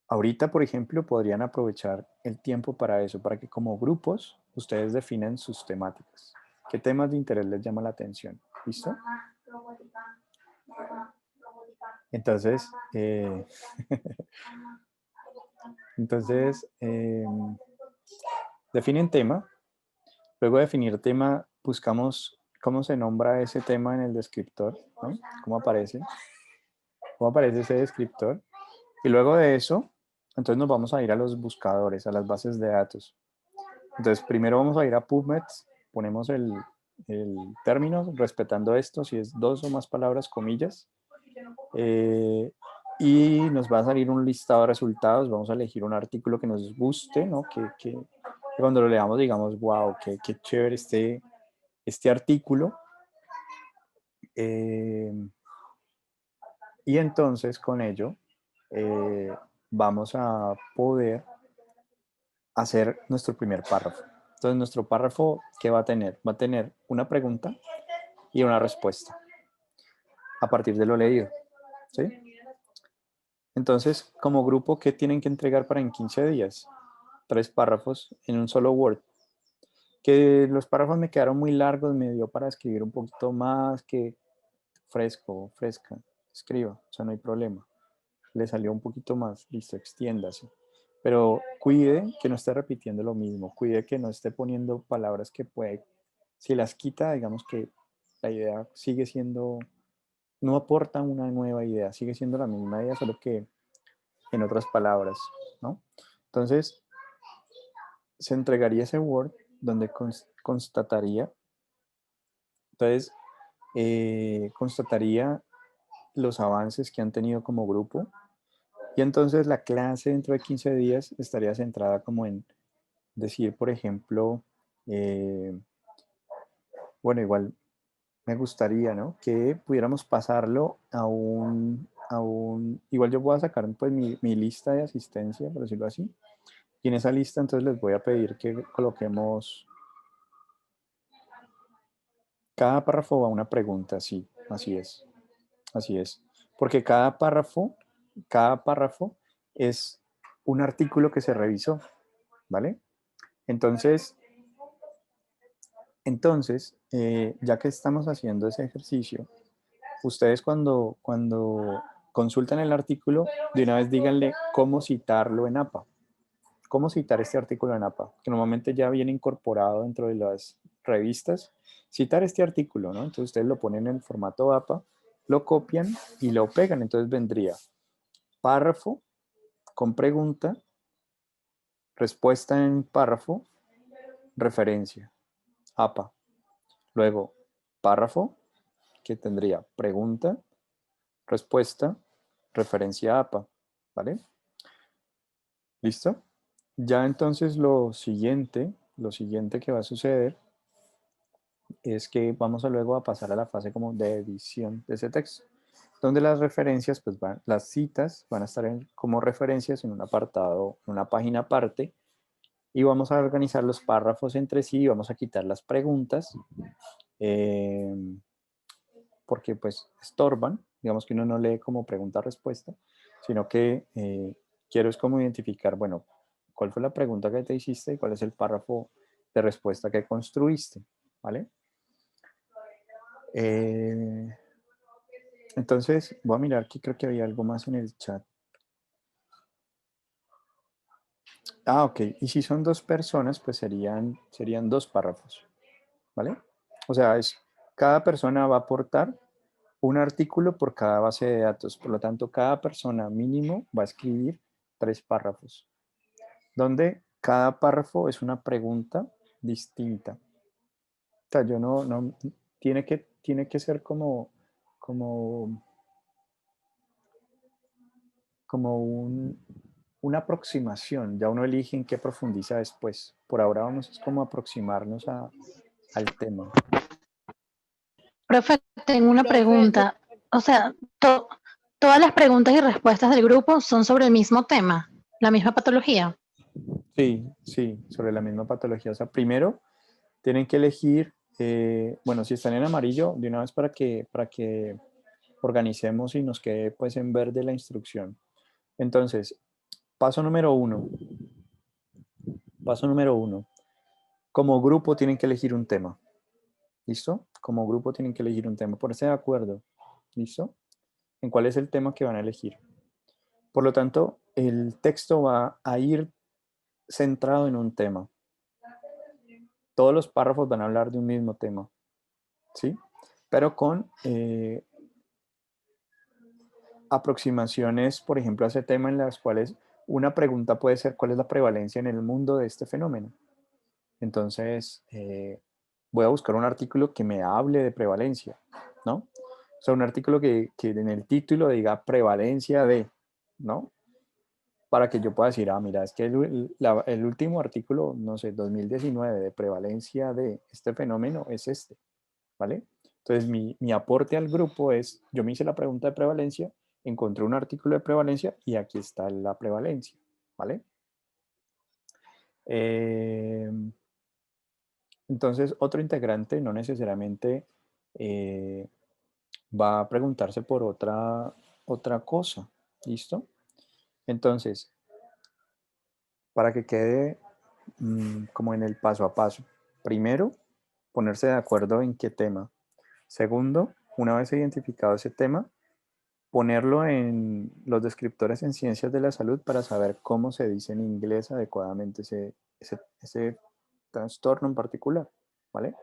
ahorita, por ejemplo, podrían aprovechar el tiempo para eso, para que como grupos ustedes definan sus temáticas. ¿Qué temas de interés les llama la atención? ¿Listo? Entonces, entonces definen tema. Luego de definir tema, buscamos cómo se nombra ese tema en el descriptor, ¿no? Cómo aparece ese descriptor. Y luego de eso, entonces nos vamos a ir a los buscadores, a las bases de datos. Entonces, primero vamos a ir a PubMed, ponemos el término, respetando esto, si es 2 o más palabras, comillas, y nos va a salir un listado de resultados. Vamos a elegir un artículo que nos guste, ¿no? Que cuando lo leamos digamos, wow, qué chévere este artículo. Y entonces con ello vamos a poder hacer nuestro primer párrafo. Entonces nuestro párrafo, ¿qué va a tener? Va a tener una pregunta y una respuesta a partir de lo leído, ¿sí? Entonces, como grupo, ¿qué tienen que entregar para en 15 días? 3 párrafos en un solo Word. Que los párrafos me quedaron muy largos, me dio para escribir un poquito más, que fresca, escriba, o sea, no hay problema. Le salió un poquito más, listo, extiéndase. Pero cuide que no esté repitiendo lo mismo, cuide que no esté poniendo palabras que puede, si las quita, digamos que la idea sigue siendo, no aporta una nueva idea, sigue siendo la misma idea, solo que en otras palabras, ¿no? Entonces, se entregaría ese Word donde constataría, entonces, constataría los avances que han tenido como grupo, y entonces la clase dentro de 15 días estaría centrada como en decir, por ejemplo, bueno, igual me gustaría, ¿no? Que pudiéramos pasarlo igual yo voy a sacar pues mi lista de asistencia, por decirlo así, y en esa lista entonces les voy a pedir que coloquemos, cada párrafo va una pregunta, sí, así es, porque cada párrafo es un artículo que se revisó, ¿vale? Entonces, ya que estamos haciendo ese ejercicio, ustedes cuando consultan el artículo, de una vez díganle cómo citarlo en APA. Cómo citar este artículo en APA, que normalmente ya viene incorporado dentro de las revistas. Citar este artículo, ¿no? Entonces ustedes lo ponen en formato APA, lo copian y lo pegan. Entonces vendría párrafo con pregunta, respuesta en párrafo, referencia, APA. Luego, párrafo, que tendría pregunta, respuesta, referencia APA, ¿vale? ¿Listo? Ya entonces lo siguiente que va a suceder es que vamos a luego a pasar a la fase como de edición de ese texto, donde las referencias, pues las citas van a estar como referencias en un apartado, en una página aparte, y vamos a organizar los párrafos entre sí, y vamos a quitar las preguntas, eh, porque pues estorban, digamos que uno no lee como pregunta-respuesta, sino que quiero es como identificar, bueno, cuál fue la pregunta que te hiciste y cuál es el párrafo de respuesta que construiste, ¿vale? Entonces, voy a mirar que creo que había algo más en el chat. Ah, ok. Y si son 2 personas, pues serían 2 párrafos, ¿vale? O sea, cada persona va a aportar un artículo por cada base de datos. Por lo tanto, cada persona mínimo va a escribir 3 párrafos, donde cada párrafo es una pregunta distinta. O sea, yo no tiene que ser como como una aproximación, ya uno elige en qué profundiza después. Por ahora vamos es como aproximarnos al tema. Profe, tengo una pregunta. O sea, todas las preguntas y respuestas del grupo son sobre el mismo tema, la misma patología. Sí, sobre la misma patología. O sea, primero tienen que elegir, bueno, si están en amarillo, de una vez para que organicemos y nos quede pues en verde la instrucción. Entonces, paso número uno. Paso número uno. Como grupo tienen que elegir un tema. ¿Listo? Como grupo tienen que elegir un tema. Ponerse de acuerdo. ¿Listo? en cuál es el tema que van a elegir. Por lo tanto, el texto va a ir centrado en un tema. Todos los párrafos van a hablar de un mismo tema, ¿sí? Pero con aproximaciones, por ejemplo, a ese tema en las cuales una pregunta puede ser ¿cuál es la prevalencia en el mundo de este fenómeno? Entonces, voy a buscar un artículo que me hable de prevalencia, ¿no? O sea, un artículo que en el título diga prevalencia de, ¿no? Para que yo pueda decir, ah, mira, es que el último artículo, no sé, 2019 de prevalencia de este fenómeno es este, ¿vale? Entonces, mi aporte al grupo es, yo me hice la pregunta de prevalencia, encontré un artículo de prevalencia y aquí está la prevalencia, ¿vale? Entonces, otro integrante no necesariamente va a preguntarse por otra cosa, ¿listo? Entonces, para que quede como en el paso a paso. Primero, ponerse de acuerdo en qué tema. Segundo, una vez identificado ese tema, ponerlo en los descriptores en ciencias de la salud para saber cómo se dice en inglés adecuadamente ese trastorno en particular, ¿vale?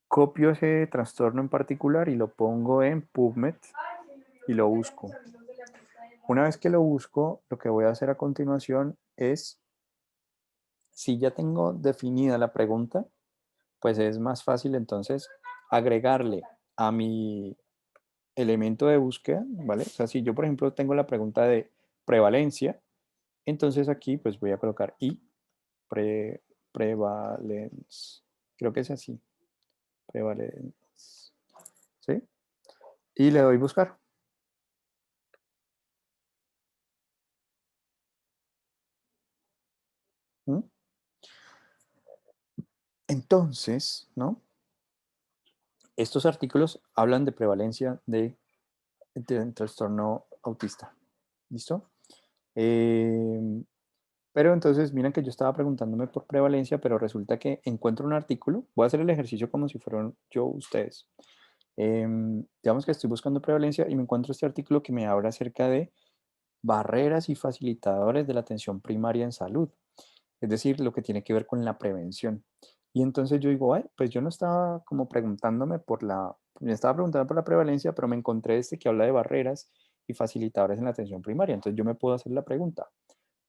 Copio ese trastorno en particular y lo pongo en PubMed y lo busco. Una vez que lo busco, lo que voy a hacer a continuación es, si ya tengo definida la pregunta, pues es más fácil entonces agregarle a mi elemento de búsqueda, ¿vale? O sea, si yo, por ejemplo, tengo la pregunta de prevalencia, entonces aquí pues voy a colocar prevalence. Creo que es así, prevalence. ¿Sí? Y le doy buscar. ¿Mm? Entonces, ¿no? Estos artículos hablan de prevalencia de trastorno autista. ¿Listo? Pero entonces, miren que yo estaba preguntándome por prevalencia, pero resulta que encuentro un artículo. Voy a hacer el ejercicio como si fueran yo ustedes. Digamos que estoy buscando prevalencia y me encuentro este artículo que me habla acerca de barreras y facilitadores de la atención primaria en salud. Es decir, lo que tiene que ver con la prevención. Y entonces yo digo, ay, pues yo no estaba como preguntándome me estaba preguntando por la prevalencia, pero me encontré este que habla de barreras y facilitadores en la atención primaria. Entonces yo me puedo hacer la pregunta,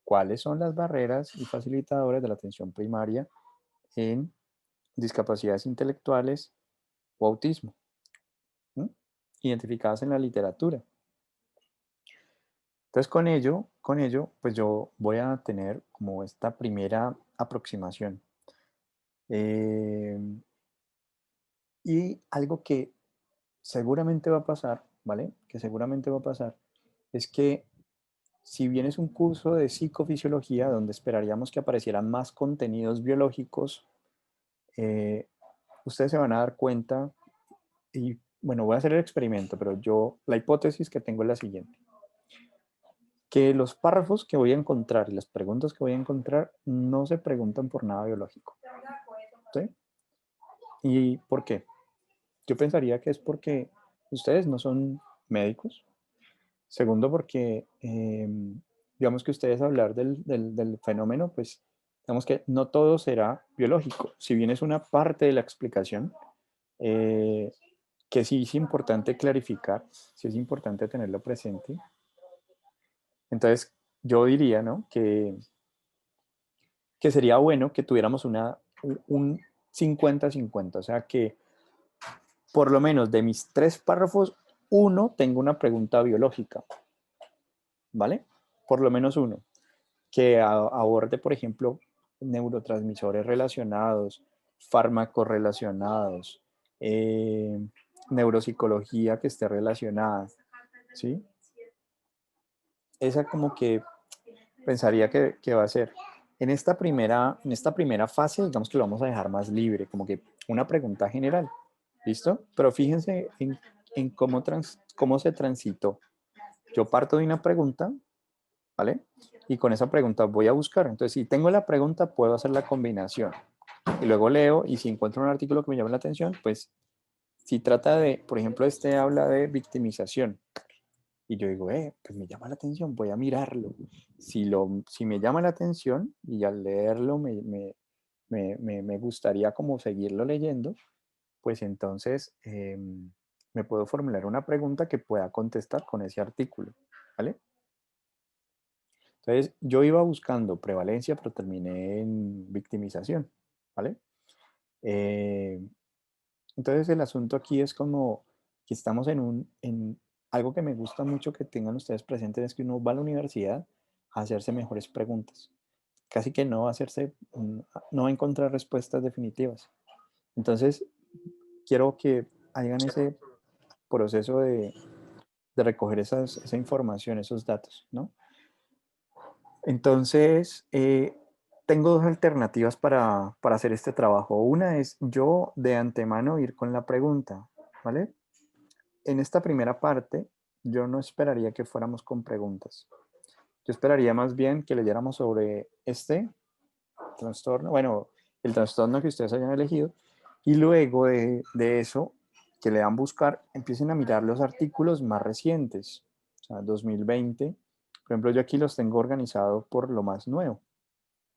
¿cuáles son las barreras y facilitadores de la atención primaria en discapacidades intelectuales o autismo? ¿Mm? Identificadas en la literatura. Entonces con ello, pues yo voy a tener como esta primera aproximación. Eh, y algo que seguramente va a pasar, ¿vale? Que seguramente va a pasar, es que si bien es un curso de psicofisiología donde esperaríamos que aparecieran más contenidos biológicos, eh, ustedes se van a dar cuenta, y bueno, voy a hacer el experimento, pero la hipótesis que tengo es la siguiente, que los párrafos que voy a encontrar y las preguntas que voy a encontrar no se preguntan por nada biológico. ¿Sí? ¿Y por qué? Yo pensaría que es porque ustedes no son médicos. Segundo, porque digamos que ustedes hablar del fenómeno, pues digamos que no todo será biológico. Si bien es una parte de la explicación, eh, que sí es importante clarificar, sí es importante tenerlo presente. Entonces, yo diría, ¿no? Que sería bueno que tuviéramos un 50-50, o sea, que por lo menos de mis 3 párrafos, uno tenga una pregunta biológica, ¿vale? Por lo menos uno, que aborde, por ejemplo, neurotransmisores relacionados, fármacos relacionados, neuropsicología que esté relacionada, ¿sí? Esa como que pensaría que va a ser. En esta primera fase, digamos que lo vamos a dejar más libre, como que una pregunta general, ¿listo? Pero fíjense en cómo se transitó. Yo parto de una pregunta, ¿vale? Y con esa pregunta voy a buscar. Entonces, si tengo la pregunta, puedo hacer la combinación. Y luego leo, y si encuentro un artículo que me llame la atención, pues Si trata de, por ejemplo, este habla de victimización, y yo digo, pues me llama la atención, voy a mirarlo. Si me llama la atención y al leerlo me gustaría como seguirlo leyendo, pues entonces me puedo formular una pregunta que pueda contestar con ese artículo, ¿vale? Entonces yo iba buscando prevalencia, pero terminé en victimización, ¿vale? Eh, entonces el asunto aquí es como que estamos en algo que me gusta mucho que tengan ustedes presentes, es que uno va a la universidad a hacerse mejores preguntas. Casi que no hacerse, no encontrar respuestas definitivas. Entonces, quiero que hagan ese proceso de recoger esa información, esos datos, ¿no? Entonces, tengo dos alternativas para hacer este trabajo. Una es yo de antemano ir con la pregunta, ¿vale? En esta primera parte, yo no esperaría que fuéramos con preguntas. Yo esperaría más bien que leyéramos sobre este trastorno, bueno, el trastorno que ustedes hayan elegido, y luego de eso, que le dan buscar, empiecen a mirar los artículos más recientes, o sea, 2020. Por ejemplo, yo aquí los tengo organizados por lo más nuevo.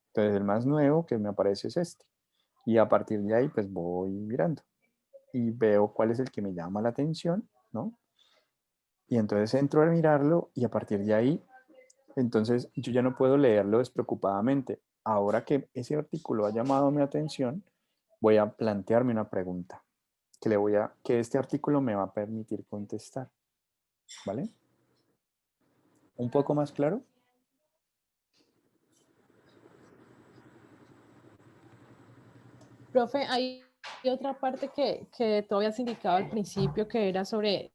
Entonces, el más nuevo que me aparece es este. Y a partir de ahí, pues voy mirando y veo cuál es el que me llama la atención, ¿no? Y entonces entro a mirarlo y a partir de ahí, entonces yo ya no puedo leerlo despreocupadamente. Ahora que ese artículo ha llamado mi atención, voy a plantearme una pregunta que este artículo me va a permitir contestar, ¿vale? ¿Un poco más claro? Profe, hay otra parte que tú habías indicado al principio, que era sobre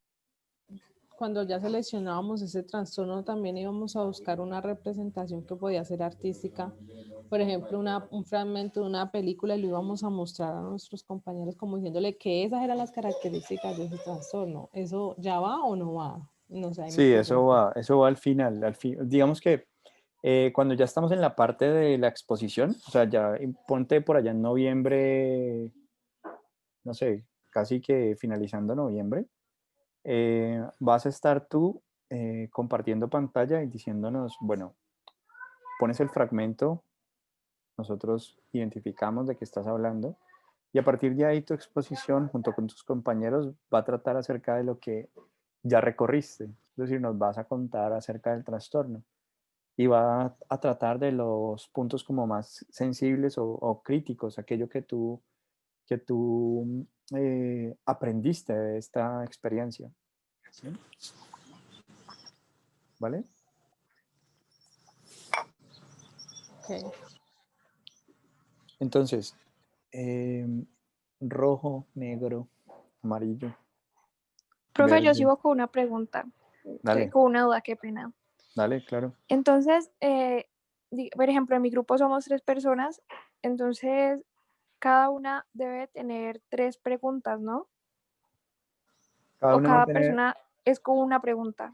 cuando ya seleccionábamos ese trastorno, también íbamos a buscar una representación que podía ser artística. Por ejemplo, un fragmento de una película y lo íbamos a mostrar a nuestros compañeros como diciéndole que esas eran las características de ese trastorno. ¿Eso ya va o no va? No sé, ahí me Sí, pregunto. eso va al final. Digamos que cuando ya estamos en la parte de la exposición, o sea, ya ponte por allá en noviembre, no sé, casi que finalizando noviembre, vas a estar tú compartiendo pantalla y diciéndonos, bueno, pones el fragmento, nosotros identificamos de qué estás hablando y a partir de ahí tu exposición junto con tus compañeros va a tratar acerca de lo que ya recorriste, es decir, nos vas a contar acerca del trastorno y va a tratar de los puntos como más sensibles o críticos, aquello que tú aprendiste de esta experiencia. ¿Sí? ¿Vale? Okay. Entonces, rojo, negro, amarillo, Profe, yo verde. sigo con una pregunta, Dale, con una duda, qué pena. dale, claro. Entonces, por ejemplo, en mi grupo somos 3 personas, entonces cada una debe tener 3 preguntas, ¿no? Cada O uno va a cada tener, persona es con una pregunta.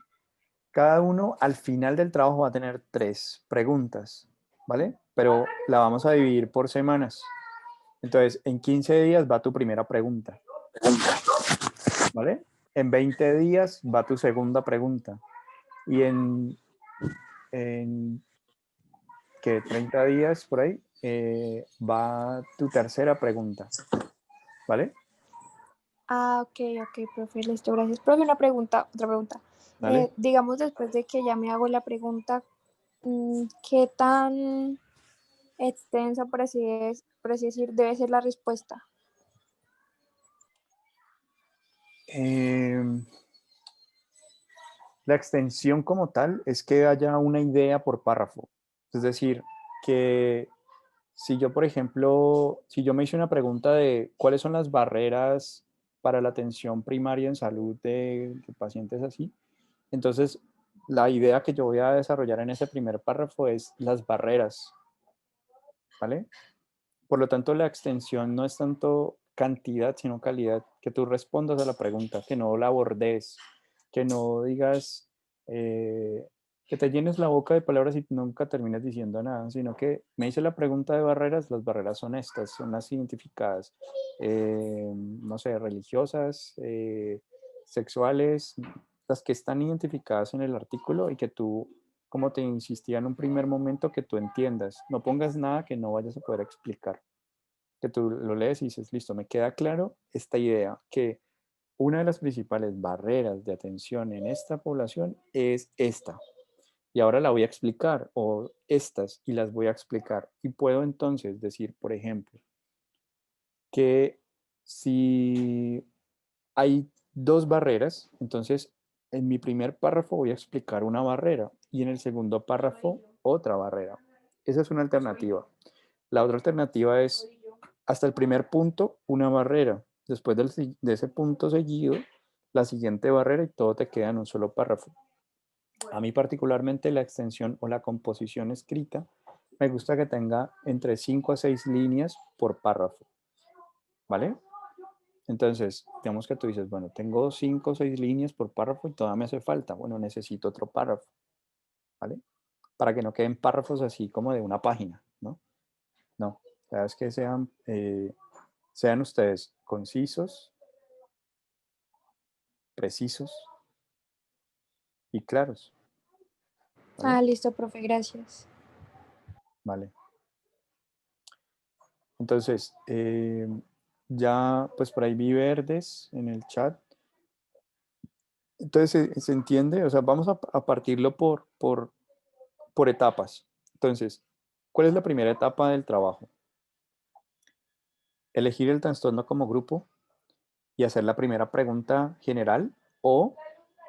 cada uno al final del trabajo va a tener 3 preguntas, ¿vale? Pero la vamos a dividir por semanas. Entonces, en 15 días va tu primera pregunta, ¿vale? En 20 días va tu segunda pregunta. Y en que 30 días por ahí va tu tercera pregunta, ¿vale? Ah, ok, profe, listo, gracias. Profe, otra pregunta. ¿Vale? Digamos, después de que ya me hago la pregunta, ¿qué tan extensa, por así decir, debe ser la respuesta? La extensión como tal es que haya una idea por párrafo. Es decir, que si yo, por ejemplo, si yo me hice una pregunta de cuáles son las barreras para la atención primaria en salud de pacientes así, entonces la idea que yo voy a desarrollar en ese primer párrafo es las barreras, ¿vale? Por lo tanto, la extensión no es tanto cantidad, sino calidad, que tú respondas a la pregunta, que no la abordes, que no digas, que te llenes la boca de palabras y nunca terminas diciendo nada, sino que me hice la pregunta de barreras, las barreras son estas, son las identificadas, no sé, religiosas, sexuales, las que están identificadas en el artículo y que tú, como te insistía en un primer momento, que tú entiendas, no pongas nada que no vayas a poder explicar, que tú lo lees y dices, listo, me queda claro esta idea, que una de las principales barreras de atención en esta población es esta. Y ahora la voy a explicar, o estas, y las voy a explicar. Y puedo entonces decir, por ejemplo, que si hay dos barreras, entonces en mi primer párrafo voy a explicar una barrera y en el segundo párrafo otra barrera. Esa es una alternativa. La otra alternativa es hasta el primer punto una barrera. Después de ese punto seguido, la siguiente barrera y todo te queda en un solo párrafo. A mí particularmente la extensión o la composición escrita me gusta que tenga entre 5 a 6 líneas por párrafo, ¿vale? Entonces, digamos que tú dices, bueno, tengo 5 o 6 líneas por párrafo y todavía me hace falta. Bueno, necesito otro párrafo, ¿vale? Para que no queden párrafos así como de una página, ¿no? No, la verdad es que sean ustedes concisos, precisos y claros, ¿vale? Ah, listo, profe, gracias. Vale. Entonces, ya pues por ahí vi verdes en el chat. Entonces, ¿se entiende? O sea, vamos a partirlo por etapas. Entonces, ¿cuál es la primera etapa del trabajo? Elegir el trastorno como grupo y hacer la primera pregunta general, o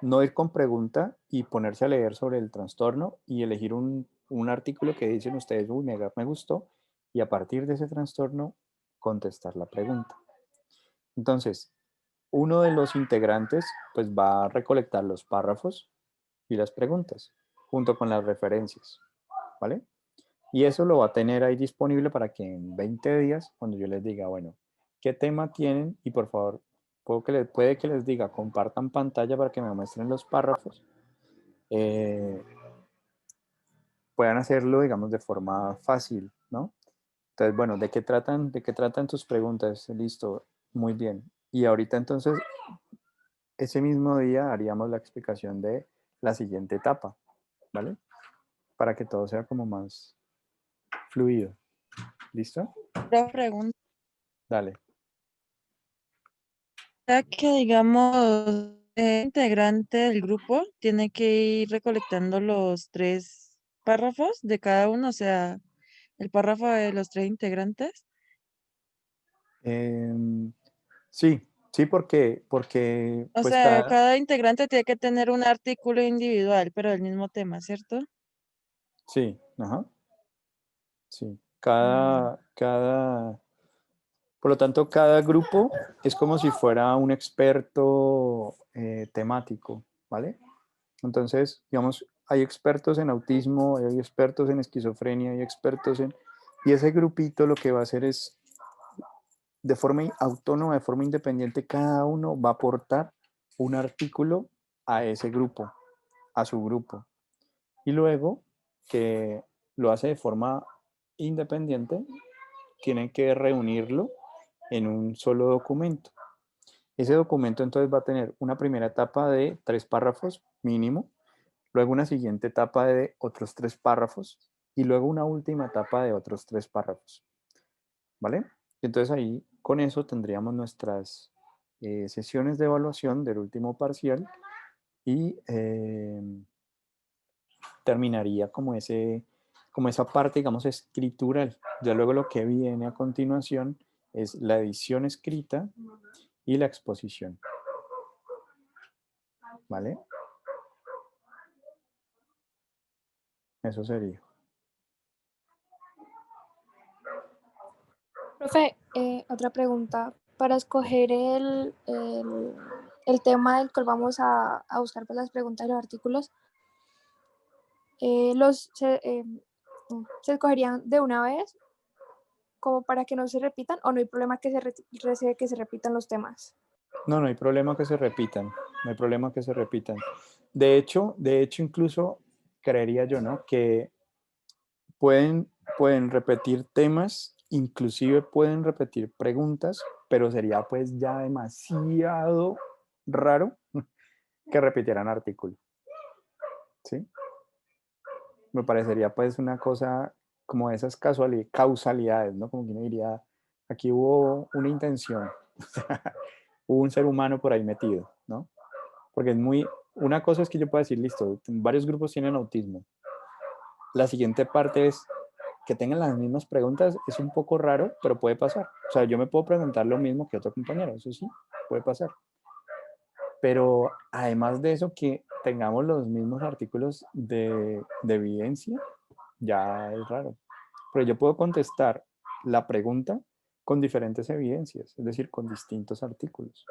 no ir con pregunta y ponerse a leer sobre el trastorno y elegir un artículo que dicen ustedes, uy, me gustó, y a partir de ese trastorno contestar la pregunta. Entonces, uno de los integrantes pues va a recolectar los párrafos y las preguntas junto con las referencias, ¿vale? Y eso lo va a tener ahí disponible para que en 20 días, cuando yo les diga, bueno, ¿qué tema tienen? Y por favor, puede que les diga, compartan pantalla para que me muestren los párrafos. Puedan hacerlo, digamos, de forma fácil, ¿no? Entonces, bueno, ¿de qué tratan tus preguntas? Listo, muy bien. Y ahorita entonces, ese mismo día haríamos la explicación de la siguiente etapa, ¿vale? Para que todo sea como más fluido. ¿Listo? Otra pregunta Dale. que, digamos, integrante del grupo tiene que ir recolectando los 3 párrafos de cada uno, o sea, el párrafo de los 3 integrantes. Em, sí, sí, porque O pues sea, cada, cada integrante tiene que tener un artículo individual, pero del mismo tema, ¿cierto? sí, ajá, sí, Mm. por lo tanto, cada grupo es como si fuera un experto temático, ¿vale? Entonces, digamos, hay expertos en autismo, hay expertos en esquizofrenia, hay expertos en... Y ese grupito lo que va a hacer es, de forma autónoma, de forma independiente, cada uno va a aportar un artículo a ese grupo, a su grupo. Y luego, que lo hace de forma independiente, tienen que reunirlo en un solo documento. Ese documento entonces va a tener una primera etapa de 3 párrafos mínimo, luego una siguiente etapa de otros 3 párrafos y luego una última etapa de otros 3 párrafos. ¿Vale? Entonces ahí con eso tendríamos nuestras sesiones de evaluación del último parcial y terminaría como esa parte, digamos, escritural. Ya luego lo que viene a continuación es la edición escrita y la exposición. ¿Vale? Eso sería. Profe, otra pregunta. Para escoger el tema del cual vamos a buscar pues, las preguntas y los artículos, los se escogerían de una vez como para que no se repitan o no hay problema que se repitan los temas. No, no hay problema que se repitan. No hay problema que se repitan. De hecho, incluso creería yo, ¿no? Que pueden repetir temas, inclusive pueden repetir preguntas, pero sería pues ya demasiado raro que repitieran artículo, ¿sí? Me parecería pues una cosa como esas causalidades, ¿no? Como que uno diría, aquí hubo una intención, hubo un ser humano por ahí metido, ¿no? Porque es muy, una cosa es que yo pueda decir, listo, varios grupos tienen autismo. La siguiente parte es que tengan las mismas preguntas, es un poco raro, pero puede pasar. O sea, yo me puedo preguntar lo mismo que otro compañero, eso sí, puede pasar. Pero además de eso, que tengamos los mismos artículos de evidencia, ya es raro. Pero yo puedo contestar la pregunta con diferentes evidencias, es decir, con distintos artículos.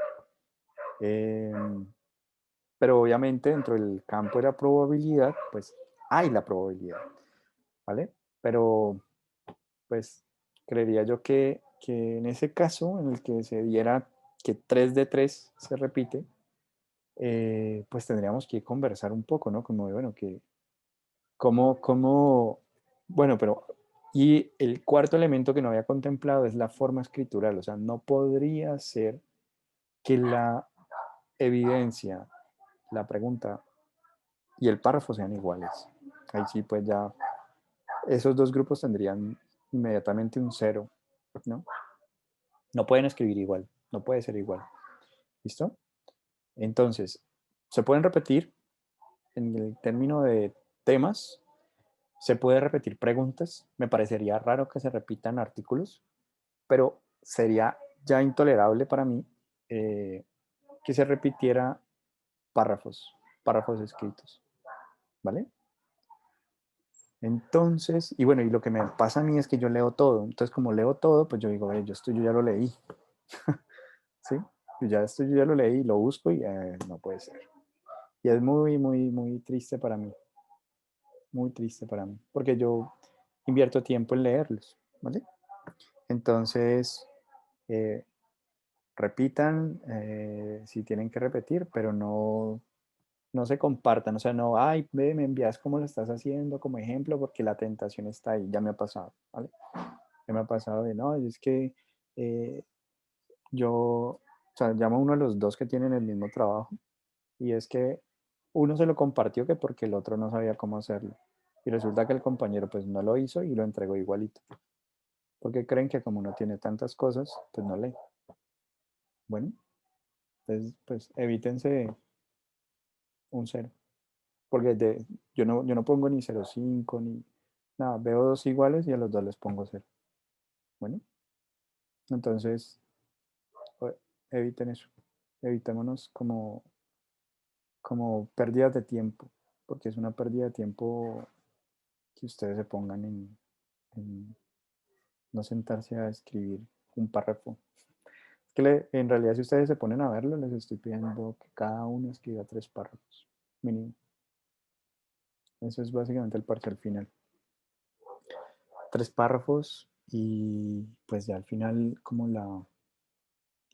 Pero obviamente dentro del campo de la probabilidad, pues hay la probabilidad, ¿vale? Pero pues creería yo que en ese caso, en el que se diera que 3 de 3 se repite, pues tendríamos que conversar un poco, ¿no? Como de, bueno, que, bueno, pero, y el cuarto elemento que no había contemplado es la forma escritural, o sea, no podría ser que la evidencia, la pregunta y el párrafo sean iguales. Ahí sí, pues ya esos dos grupos tendrían inmediatamente un cero, ¿no? No pueden escribir igual, no puede ser igual. ¿Listo? Entonces, se pueden repetir en el término de temas, se puede repetir preguntas. Me parecería raro que se repitan artículos, pero sería ya intolerable para mí que se repitiera párrafos escritos, ¿vale? Entonces, y bueno, y lo que me pasa a mí es que yo leo todo. Entonces, como leo todo, pues yo digo, esto yo ya lo leí. ¿Sí? Esto yo ya lo leí, lo busco y no puede ser. Y es muy, muy, muy triste para mí. Muy triste para mí. Porque yo invierto tiempo en leerlos, ¿vale? Entonces, eh, repitan si tienen que repetir, pero no se compartan. O sea, no, ay, ve, me envías cómo lo estás haciendo como ejemplo, porque la tentación está ahí. Ya me ha pasado, ¿vale? Ya me ha pasado de, no, es que eh, o sea, llamo a uno de los dos que tienen el mismo trabajo y es que uno se lo compartió que porque el otro no sabía cómo hacerlo. Y resulta que el compañero pues no lo hizo y lo entregó igualito. Porque creen que como no tiene tantas cosas, pues no lee. Bueno, entonces pues evítense un cero. Porque yo no pongo ni 0,5 ni nada. Veo dos iguales y a los dos les pongo cero. Bueno, entonces eviten eso. Evitémonos como pérdidas de tiempo. Porque es una pérdida de tiempo que ustedes se pongan en no sentarse a escribir un párrafo. Es que en realidad si ustedes se ponen a verlo, les estoy pidiendo que cada uno escriba 3 párrafos, mínimo. Eso es básicamente el parcial final. 3 párrafos y pues ya al final como la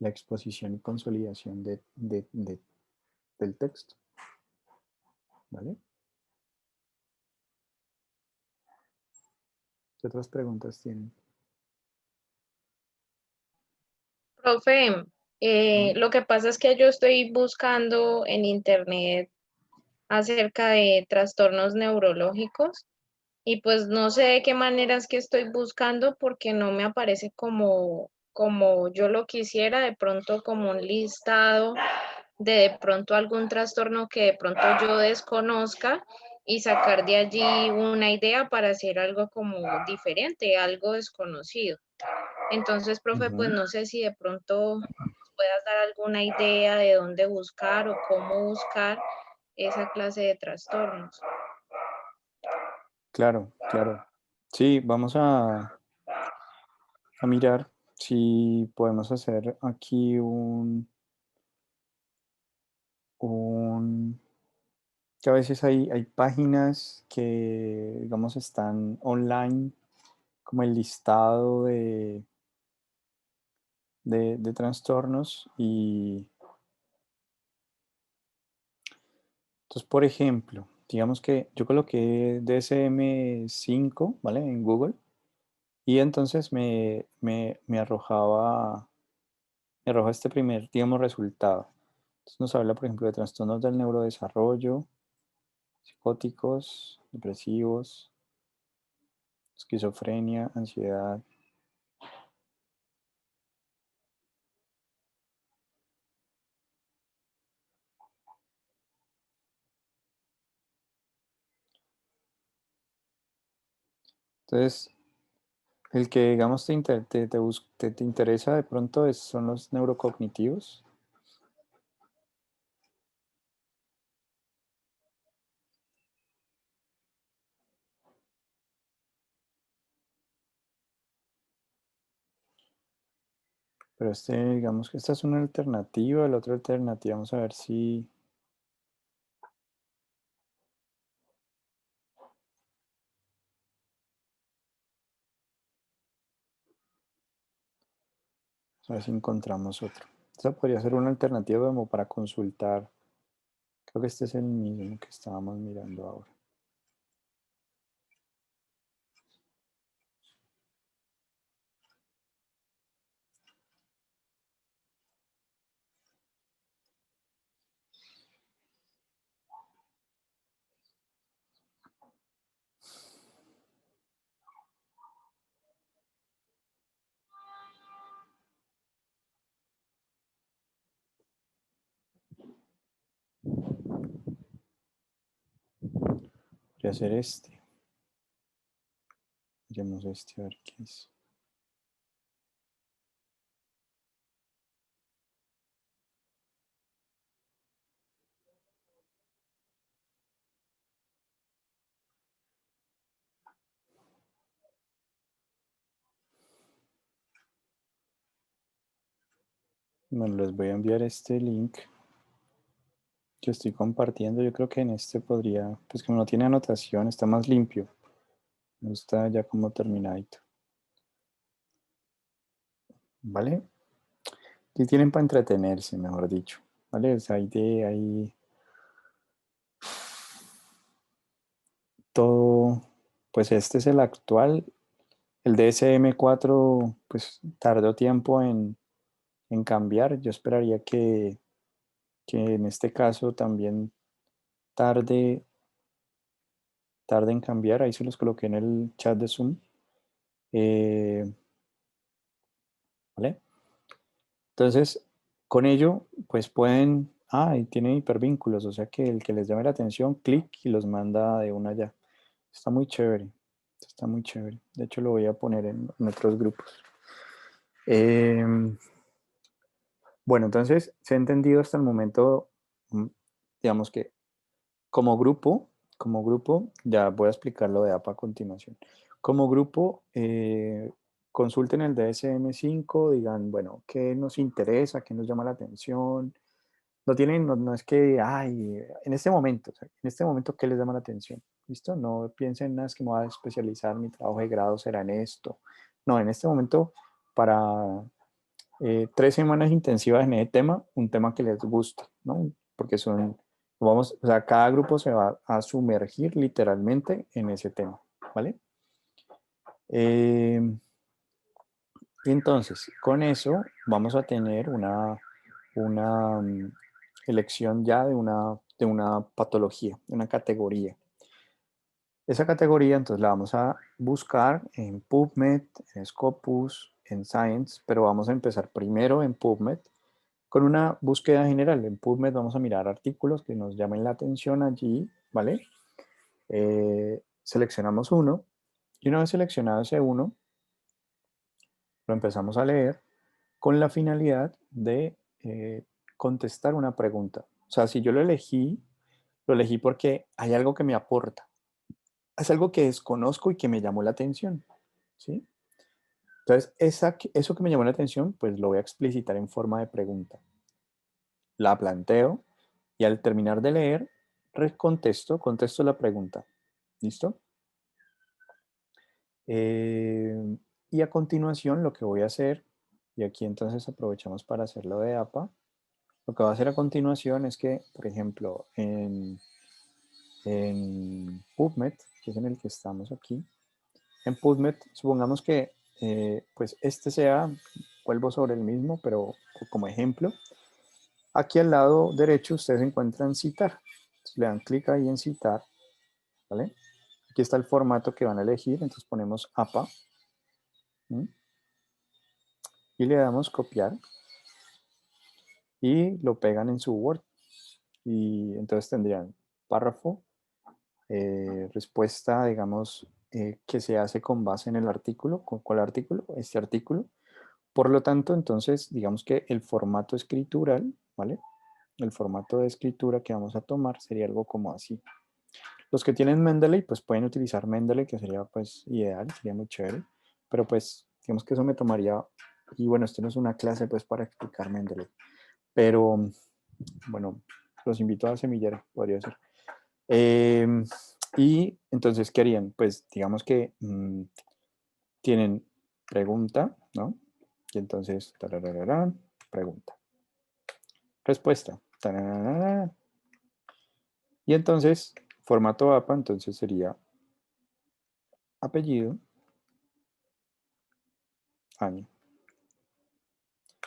exposición y consolidación del texto. ¿Vale? ¿Qué otras preguntas tienen? Profe, lo que pasa es que yo estoy buscando en internet acerca de trastornos neurológicos y pues no sé de qué maneras que estoy buscando porque no me aparece como yo lo quisiera, de pronto como un listado de pronto algún trastorno que de pronto yo desconozca y sacar de allí una idea para hacer algo como diferente, algo desconocido. Entonces, profe, pues no sé si de pronto nos puedas dar alguna idea de dónde buscar o cómo buscar esa clase de trastornos. Claro, claro. Sí, vamos a mirar si podemos hacer aquí un que a veces hay páginas que, digamos, están online, como el listado de trastornos. Y entonces, por ejemplo, digamos que yo coloqué DSM-5, ¿vale? En Google. Y entonces me arroja este primer, digamos, resultado. Entonces nos habla, por ejemplo, de trastornos del neurodesarrollo, psicóticos, depresivos, esquizofrenia, ansiedad. Entonces, el que, digamos, te interesa de pronto son los neurocognitivos. Pero este, digamos que esta es una alternativa, la otra alternativa, vamos a ver si... A ver si encontramos otro. Esta podría ser una alternativa como para consultar. Creo que este es el mismo que estábamos mirando ahora. Podría ser este. Miremos este a ver qué es. Bueno, les voy a enviar este link que estoy compartiendo. Yo creo que en este podría, pues como no tiene anotación, está más limpio. No está ya como terminadito. ¿Vale? ¿Qué tienen para entretenerse, mejor dicho? ¿Vale? O sea, hay todo, pues este es el actual. El DSM-4, pues tardó tiempo en cambiar. Yo esperaría que en este caso también tarde, tarde en cambiar. Ahí se los coloqué en el chat de Zoom. ¿Vale? Entonces, con ello, pues pueden, y tiene hipervínculos, o sea que el que les llame la atención, clic y los manda de una ya. Está muy chévere, está muy chévere. De hecho, lo voy a poner en otros grupos. Bueno, entonces, se ha entendido hasta el momento, digamos que como grupo, ya voy a explicar lo de APA a continuación. Como grupo, consulten el DSM-5, digan, bueno, ¿qué nos interesa? ¿Qué nos llama la atención? No es que, en este momento, o sea, en este momento, ¿qué les llama la atención? ¿Listo? No piensen, nada, es que me voy a especializar, mi trabajo de grado será en esto. No, en este momento, para 3 semanas intensivas en ese tema, un tema que les gusta, ¿no? Porque o sea, cada grupo se va a sumergir literalmente en ese tema, ¿vale? Y entonces, con eso vamos a tener una elección ya de una patología, de una categoría. Esa categoría entonces la vamos a buscar en PubMed, en Scopus, en Science, pero vamos a empezar primero en PubMed con una búsqueda general. En PubMed vamos a mirar artículos que nos llamen la atención allí, ¿vale? Seleccionamos uno y una vez seleccionado ese uno, lo empezamos a leer con la finalidad de contestar una pregunta. O sea, si yo lo elegí porque hay algo que me aporta. Es algo que desconozco y que me llamó la atención, ¿sí? Entonces, eso que me llamó la atención, pues lo voy a explicitar en forma de pregunta. La planteo y al terminar de leer, contesto la pregunta. ¿Listo? Y a continuación lo que voy a hacer, y aquí entonces aprovechamos para hacerlo de APA, lo que voy a hacer a continuación es que, por ejemplo, en PubMed, que es en el que estamos aquí, en PubMed, supongamos que pues este sea, vuelvo sobre el mismo, pero como ejemplo, aquí al lado derecho ustedes encuentran citar. Entonces, le dan clic ahí en citar, ¿vale? Aquí está el formato que van a elegir, entonces ponemos APA, ¿sí? Y le damos copiar y lo pegan en su Word. Y entonces tendrían párrafo, respuesta, digamos, que se hace con base en el artículo. ¿Cuál artículo? Este artículo. Por lo tanto, entonces, digamos que el formato escritural, ¿vale? El formato de escritura que vamos a tomar sería algo como así. Los que tienen Mendeley, pues pueden utilizar Mendeley, que sería pues ideal, sería muy chévere. Pero pues, digamos que eso me tomaría, y bueno, esto no es una clase pues para explicar Mendeley. Pero, bueno, los invito a Semillero, podría ser. Y entonces, ¿qué harían? Pues digamos que tienen pregunta, ¿no? Y entonces, tarararán, pregunta. Respuesta. Tarararán. Y entonces, formato APA, entonces sería apellido, año.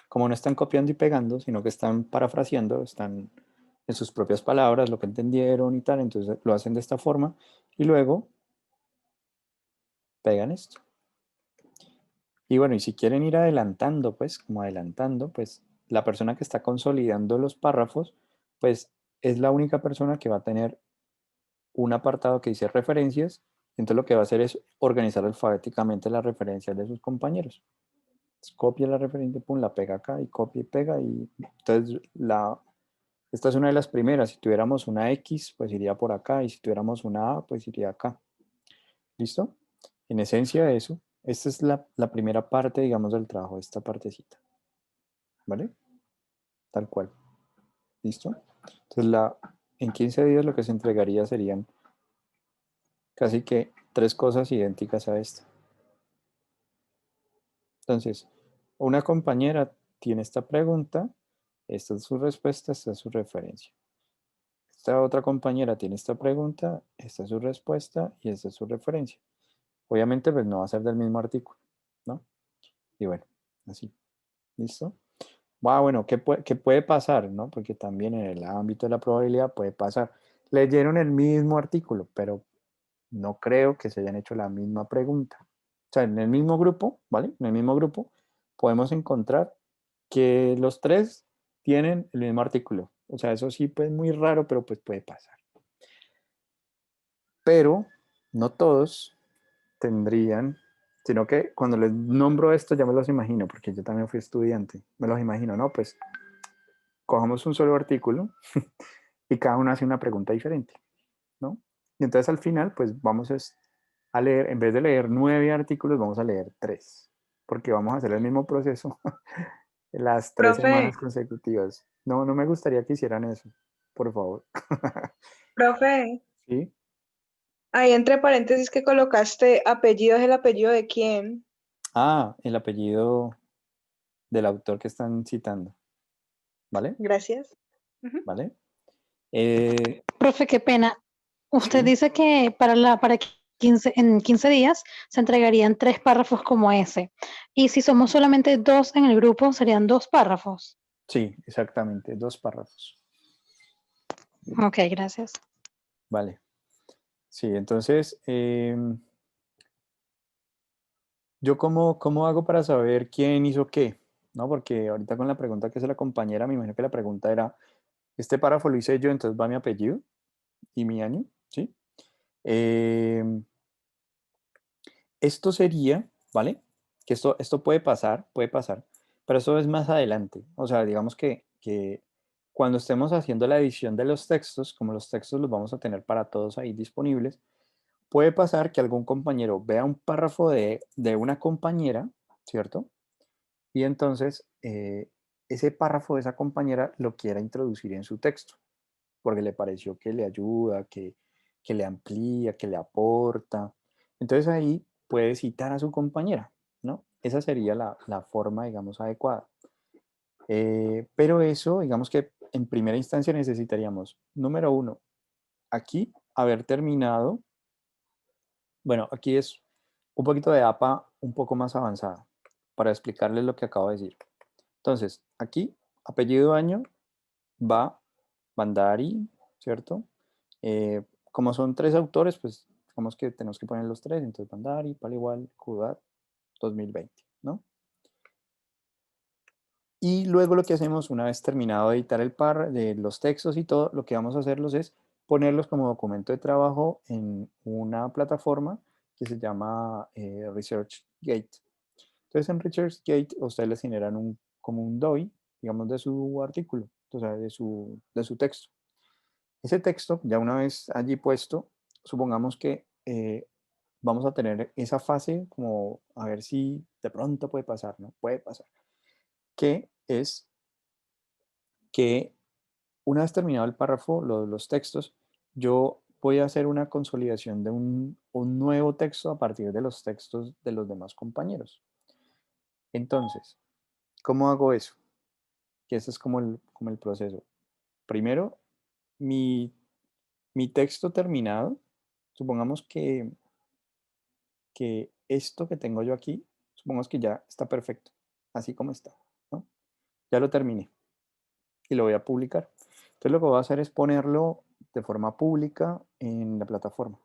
Como no están copiando y pegando, sino que están parafraseando, están en sus propias palabras, lo que entendieron y tal, entonces lo hacen de esta forma y luego pegan esto. Y bueno, y si quieren ir adelantando, pues, como adelantando, pues la persona que está consolidando los párrafos, pues es la única persona que va a tener un apartado que dice referencias, entonces lo que va a hacer es organizar alfabéticamente las referencias de sus compañeros. Entonces, copia la referencia, pum, la pega acá y copia y pega y entonces esta es una de las primeras. Si tuviéramos una X, pues iría por acá y si tuviéramos una A, pues iría acá. ¿Listo? En esencia eso, esta es la primera parte, digamos, del trabajo, esta partecita. ¿Vale? Tal cual. ¿Listo? Entonces, en 15 días lo que se entregaría serían casi que 3 cosas idénticas a esta. Entonces, una compañera tiene esta pregunta, esta es su respuesta, esta es su referencia. Esta otra compañera tiene esta pregunta, esta es su respuesta y esta es su referencia. Obviamente, pues no va a ser del mismo artículo, ¿no? Y bueno, así. ¿Listo? Bueno, ¿qué puede pasar, no? Porque también en el ámbito de la probabilidad puede pasar. Leyeron el mismo artículo, pero no creo que se hayan hecho la misma pregunta. O sea, en el mismo grupo, ¿vale? En el mismo grupo podemos encontrar que los tres tienen el mismo artículo. O sea, eso sí, pues muy raro, pero pues puede pasar. Pero no todos tendrían, sino que cuando les nombro esto ya me los imagino, porque yo también fui estudiante, me los imagino, ¿no? Pues cojamos un solo artículo y cada uno hace una pregunta diferente, ¿no? Y entonces al final, pues vamos a leer, en vez de leer 9 artículos, vamos a leer 3, porque vamos a hacer el mismo proceso las 3 Profe, semanas consecutivas. No, no me gustaría que hicieran eso, por favor. profe, ¿Sí? ahí entre paréntesis que colocaste apellido, ¿es el apellido de quién? Ah, el apellido del autor que están citando, ¿vale? Gracias. Ujú. ¿Vale? Profe, qué pena. Usted Sí, dice que para 15, en 15 días se entregarían 3 párrafos como ese. Y si somos solamente 2 en el grupo, serían 2 párrafos. sí, exactamente, 2 párrafos. Ok, gracias. Vale. Sí, entonces, ¿yo cómo hago para saber quién hizo qué? ¿No? Porque ahorita con la pregunta que hace la compañera, me imagino que la pregunta era, este párrafo lo hice yo, entonces va mi apellido y mi año, ¿sí? Esto sería, ¿vale? Que esto puede pasar, pero eso es más adelante. O sea, digamos que cuando estemos haciendo la edición de los textos, como los textos los vamos a tener para todos ahí disponibles, puede pasar que algún compañero vea un párrafo de una compañera, ¿cierto? Y entonces ese párrafo de esa compañera lo quiera introducir en su texto, porque le pareció que le ayuda, que le amplía, que le aporta. Entonces ahí puede citar a su compañera, ¿no? Esa sería la forma, digamos, adecuada. Pero eso, digamos que en primera instancia necesitaríamos, número uno, aquí haber terminado, bueno, aquí es un poquito de APA un poco más avanzada para explicarles lo que acabo de decir. Entonces, aquí, apellido año, va Bandari, ¿cierto? Como son tres autores, pues digamos que tenemos que poner los tres, entonces Bandari, Paliwal, Kudat, 2020, ¿no? Y luego lo que hacemos, una vez terminado de editar el par de los textos y todo, lo que vamos a hacerlos es ponerlos como documento de trabajo en una plataforma que se llama ResearchGate. Entonces en ResearchGate ustedes les generan como un DOI, digamos, de su artículo, o sea, de su texto. Ese texto, ya una vez allí puesto, supongamos que vamos a tener esa fase como a ver si de pronto puede pasar, ¿no? Puede pasar. Que es que una vez terminado el párrafo, los textos, yo voy a hacer una consolidación de un nuevo texto a partir de los textos de los demás compañeros. Entonces, ¿cómo hago eso? Que ese es como el proceso. Primero, mi, mi texto terminado, supongamos que esto que tengo yo aquí, supongamos que ya está perfecto, así como está, ¿no? Ya lo terminé y lo voy a publicar. Entonces lo que voy a hacer es ponerlo de forma pública en la plataforma.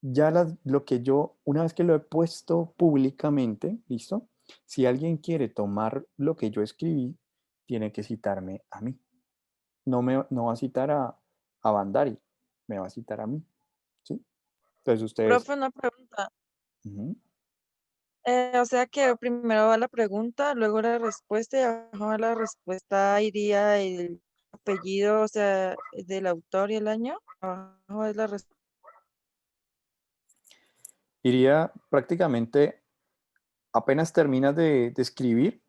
Ya lo que yo, una vez que lo he puesto públicamente, ¿listo? Si alguien quiere tomar lo que yo escribí, tiene que citarme a mí. No va a citar a Bandari, me va a citar a mí, ¿sí? Entonces ustedes... Profe, una pregunta. Ujú. O sea que primero va la pregunta, luego la respuesta y abajo de la respuesta iría el apellido, o sea, del autor y el año. Abajo es la respuesta. Iría prácticamente, apenas terminas de escribir,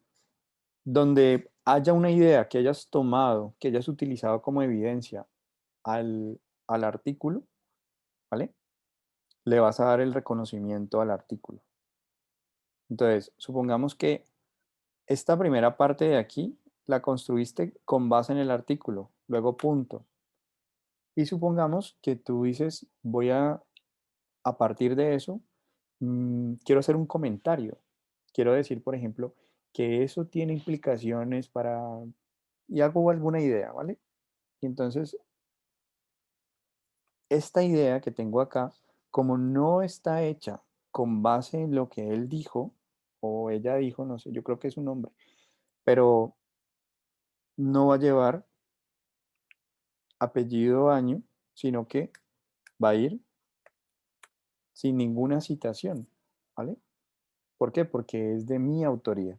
donde haya una idea que hayas tomado, que hayas utilizado como evidencia al artículo, ¿vale? Le vas a dar el reconocimiento al artículo. Entonces, supongamos que esta primera parte de aquí la construiste con base en el artículo, luego punto. Y supongamos que tú dices, a partir de eso, quiero hacer un comentario. Quiero decir, por ejemplo, que eso tiene implicaciones para... Y hago alguna idea, ¿vale? Y entonces, esta idea que tengo acá, como no está hecha con base en lo que él dijo, o ella dijo, no sé, yo creo que es un hombre, pero no va a llevar apellido año, sino que va a ir sin ninguna citación, ¿vale? ¿Por qué? Porque es de mi autoría.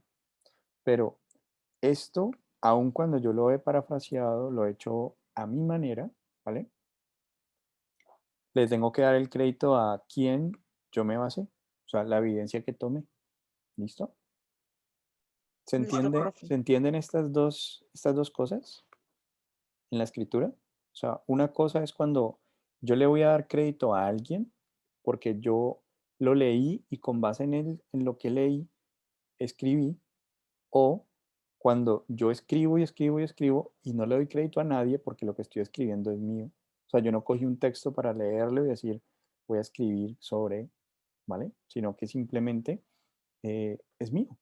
Pero esto, aun cuando yo lo he parafraseado, lo he hecho a mi manera, ¿vale? Le tengo que dar el crédito a quien yo me basé, o sea, la evidencia que tome. ¿Listo? ¿Se Listo, entiende? profe. ¿Se entienden estas dos cosas en la escritura? O sea, una cosa es cuando yo le voy a dar crédito a alguien porque yo lo leí y con base en lo que leí, escribí, o cuando yo escribo y escribo y escribo y no le doy crédito a nadie porque lo que estoy escribiendo es mío. O sea, yo no cogí un texto para leerlo y decir, voy a escribir sobre, ¿vale? Sino que simplemente es mío,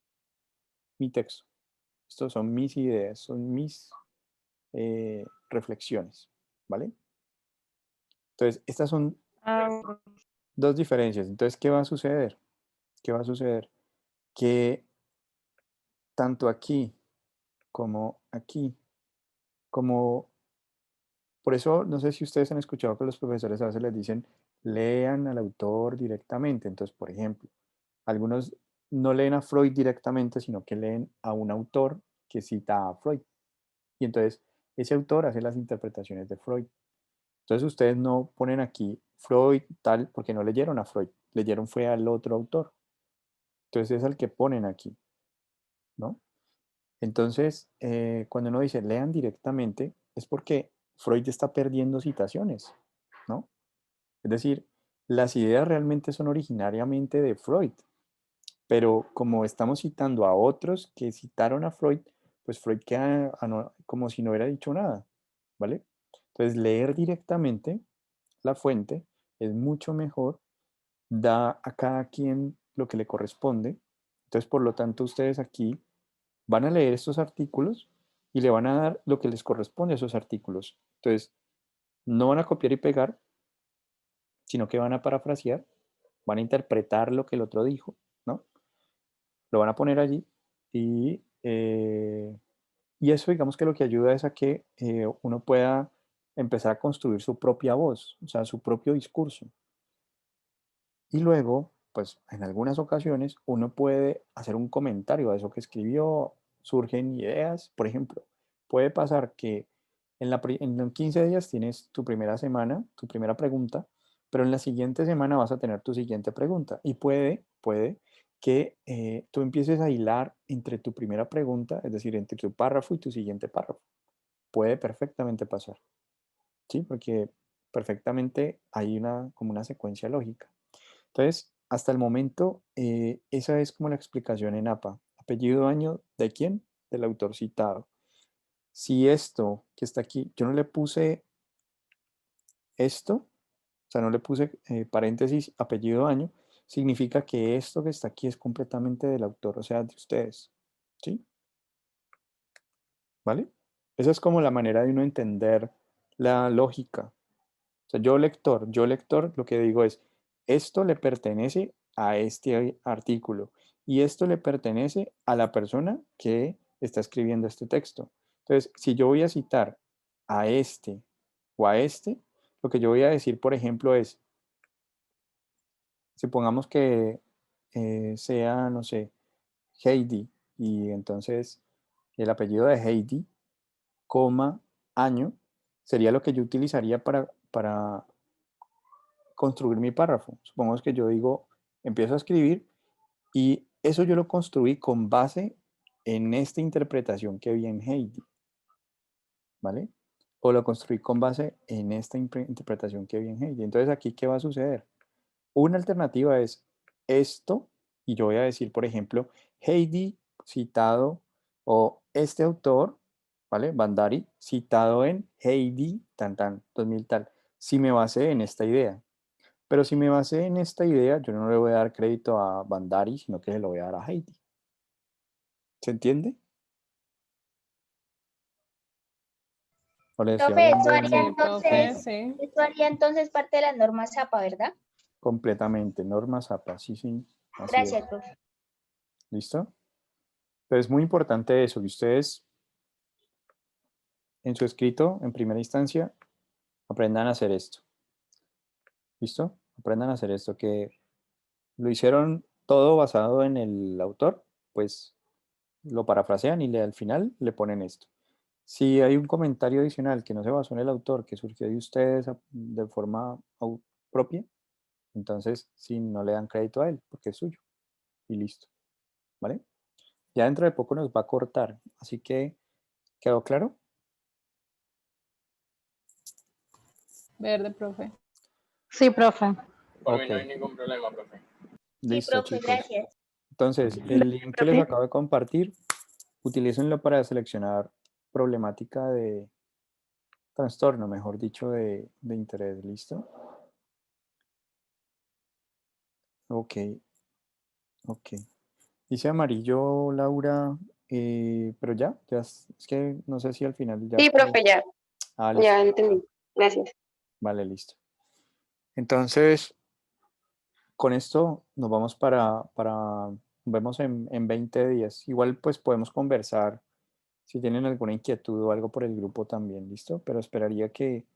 mi texto. Estos son mis ideas, son mis reflexiones, ¿vale? Entonces, estas son Ah, dos diferencias. Entonces, ¿qué va a suceder? ¿Qué va a suceder? Que tanto aquí como aquí, como por eso, no sé si ustedes han escuchado que los profesores a veces les dicen, lean al autor directamente. Entonces, por ejemplo, algunos no leen a Freud directamente, sino que leen a un autor que cita a Freud. Y entonces, ese autor hace las interpretaciones de Freud. Entonces, ustedes no ponen aquí Freud tal, porque no leyeron a Freud, leyeron fue al otro autor. Entonces, es el que ponen aquí, ¿no? Entonces, cuando uno dice lean directamente, es porque Freud está perdiendo citaciones, ¿no? Es decir, las ideas realmente son originariamente de Freud, pero como estamos citando a otros que citaron a Freud, pues Freud queda como si no hubiera dicho nada, ¿vale? Entonces, leer directamente la fuente es mucho mejor, da a cada quien lo que le corresponde. Entonces, por lo tanto, ustedes aquí van a leer estos artículos y le van a dar lo que les corresponde a esos artículos. Entonces, no van a copiar y pegar, sino que van a parafrasear, van a interpretar lo que el otro dijo, ¿no? Lo van a poner allí y eso, digamos que lo que ayuda es a que uno pueda empezar a construir su propia voz, o sea, su propio discurso. Y luego, pues en algunas ocasiones uno puede hacer un comentario a eso que escribió, surgen ideas, por ejemplo, puede pasar que en 15 días tienes tu primera semana, tu primera pregunta, pero en la siguiente semana vas a tener tu siguiente pregunta y puede que tú empieces a hilar entre tu primera pregunta, es decir, entre tu párrafo y tu siguiente párrafo. Puede perfectamente pasar, ¿sí? Porque perfectamente hay como una secuencia lógica. Entonces, hasta el momento, esa es como la explicación en APA. Apellido, año, ¿de quién? Del autor citado. Si esto que está aquí, yo no le puse esto, o sea, no le puse paréntesis, apellido, año, significa que esto que está aquí es completamente del autor, o sea, de ustedes. ¿Sí? ¿Vale? Esa es como la manera de uno entender la lógica. O sea, yo lector, lo que digo es, esto le pertenece a este artículo y esto le pertenece a la persona que está escribiendo este texto. Entonces, si yo voy a citar a este o a este, lo que yo voy a decir, por ejemplo, es, supongamos que sea, no sé, Heidi, y entonces el apellido de Heidi, coma, año, sería lo que yo utilizaría para construir mi párrafo. Supongamos que yo digo, empiezo a escribir y eso yo lo construí con base en esta interpretación que vi en Heidi, ¿vale? O lo construí con base en esta interpretación que vi en Heidi. Entonces aquí, ¿qué va a suceder? Una alternativa es esto, y yo voy a decir, por ejemplo, Heidi citado o este autor, ¿vale? Bandari, citado en Heidi, tan, tan, 2000 tal, si me basé en esta idea. Pero si me basé en esta idea, yo no le voy a dar crédito a Bandari, sino que se lo voy a dar a Heidi. ¿Se entiende? O le decía Profe, eso Sí, haría profe, entonces, sí. eso haría entonces parte de las normas APA, ¿verdad? completamente, normas APA, sí, sí, así es. Gracias, profe. ¿Listo? Pero es muy importante eso, que ustedes en su escrito, en primera instancia, aprendan a hacer esto. ¿Listo? Aprendan a hacer esto, que lo hicieron todo basado en el autor, pues lo parafrasean y al final le ponen esto. Si hay un comentario adicional que no se basó en el autor, que surgió de ustedes de forma propia, entonces sí, no le dan crédito a él, porque es suyo. Y listo. ¿Vale? Ya dentro de poco nos va a cortar, así que, ¿quedó claro? Verde, profe. Sí, profe. Por mí no Ok, hay ningún problema, profe. Sí, listo, profe, chicos. gracias. Entonces, el link que les acabo de compartir, utilícenlo para seleccionar problemática de trastorno, mejor dicho, de interés. ¿Listo? Ok, ok. Dice amarillo, Laura, pero ya es que no sé si al final ya. Sí, profe, ya, Ah, listo. ya entendí. Gracias. Vale, listo. Entonces, con esto nos vamos nos vemos en 20 días. Igual pues podemos conversar si tienen alguna inquietud o algo por el grupo también, ¿listo? Pero esperaría que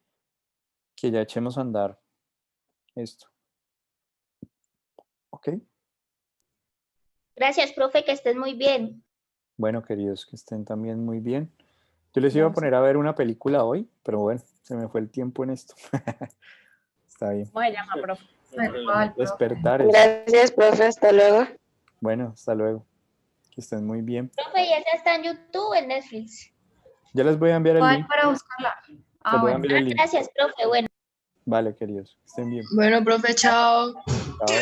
ya echemos a andar esto, ¿ok? Gracias, profe, que estés muy bien. Bueno, queridos, que estén también muy bien. Yo les iba a Gracias. poner a ver una película hoy, pero bueno, se me fue el tiempo en esto. Está bien. ¿Cómo se llama, profe? No hay problema. Despertares. Gracias, profe. Hasta luego. Bueno, hasta luego. Que estén muy bien. Profe, ¿y esa está en YouTube o en Netflix? Ya les voy a enviar el ¿Cuál link. para buscarla? Les Ah, voy a bueno. enviar el link. Gracias, profe. Bueno. Vale, queridos, que estén bien. Bueno, profe, chao. Chao.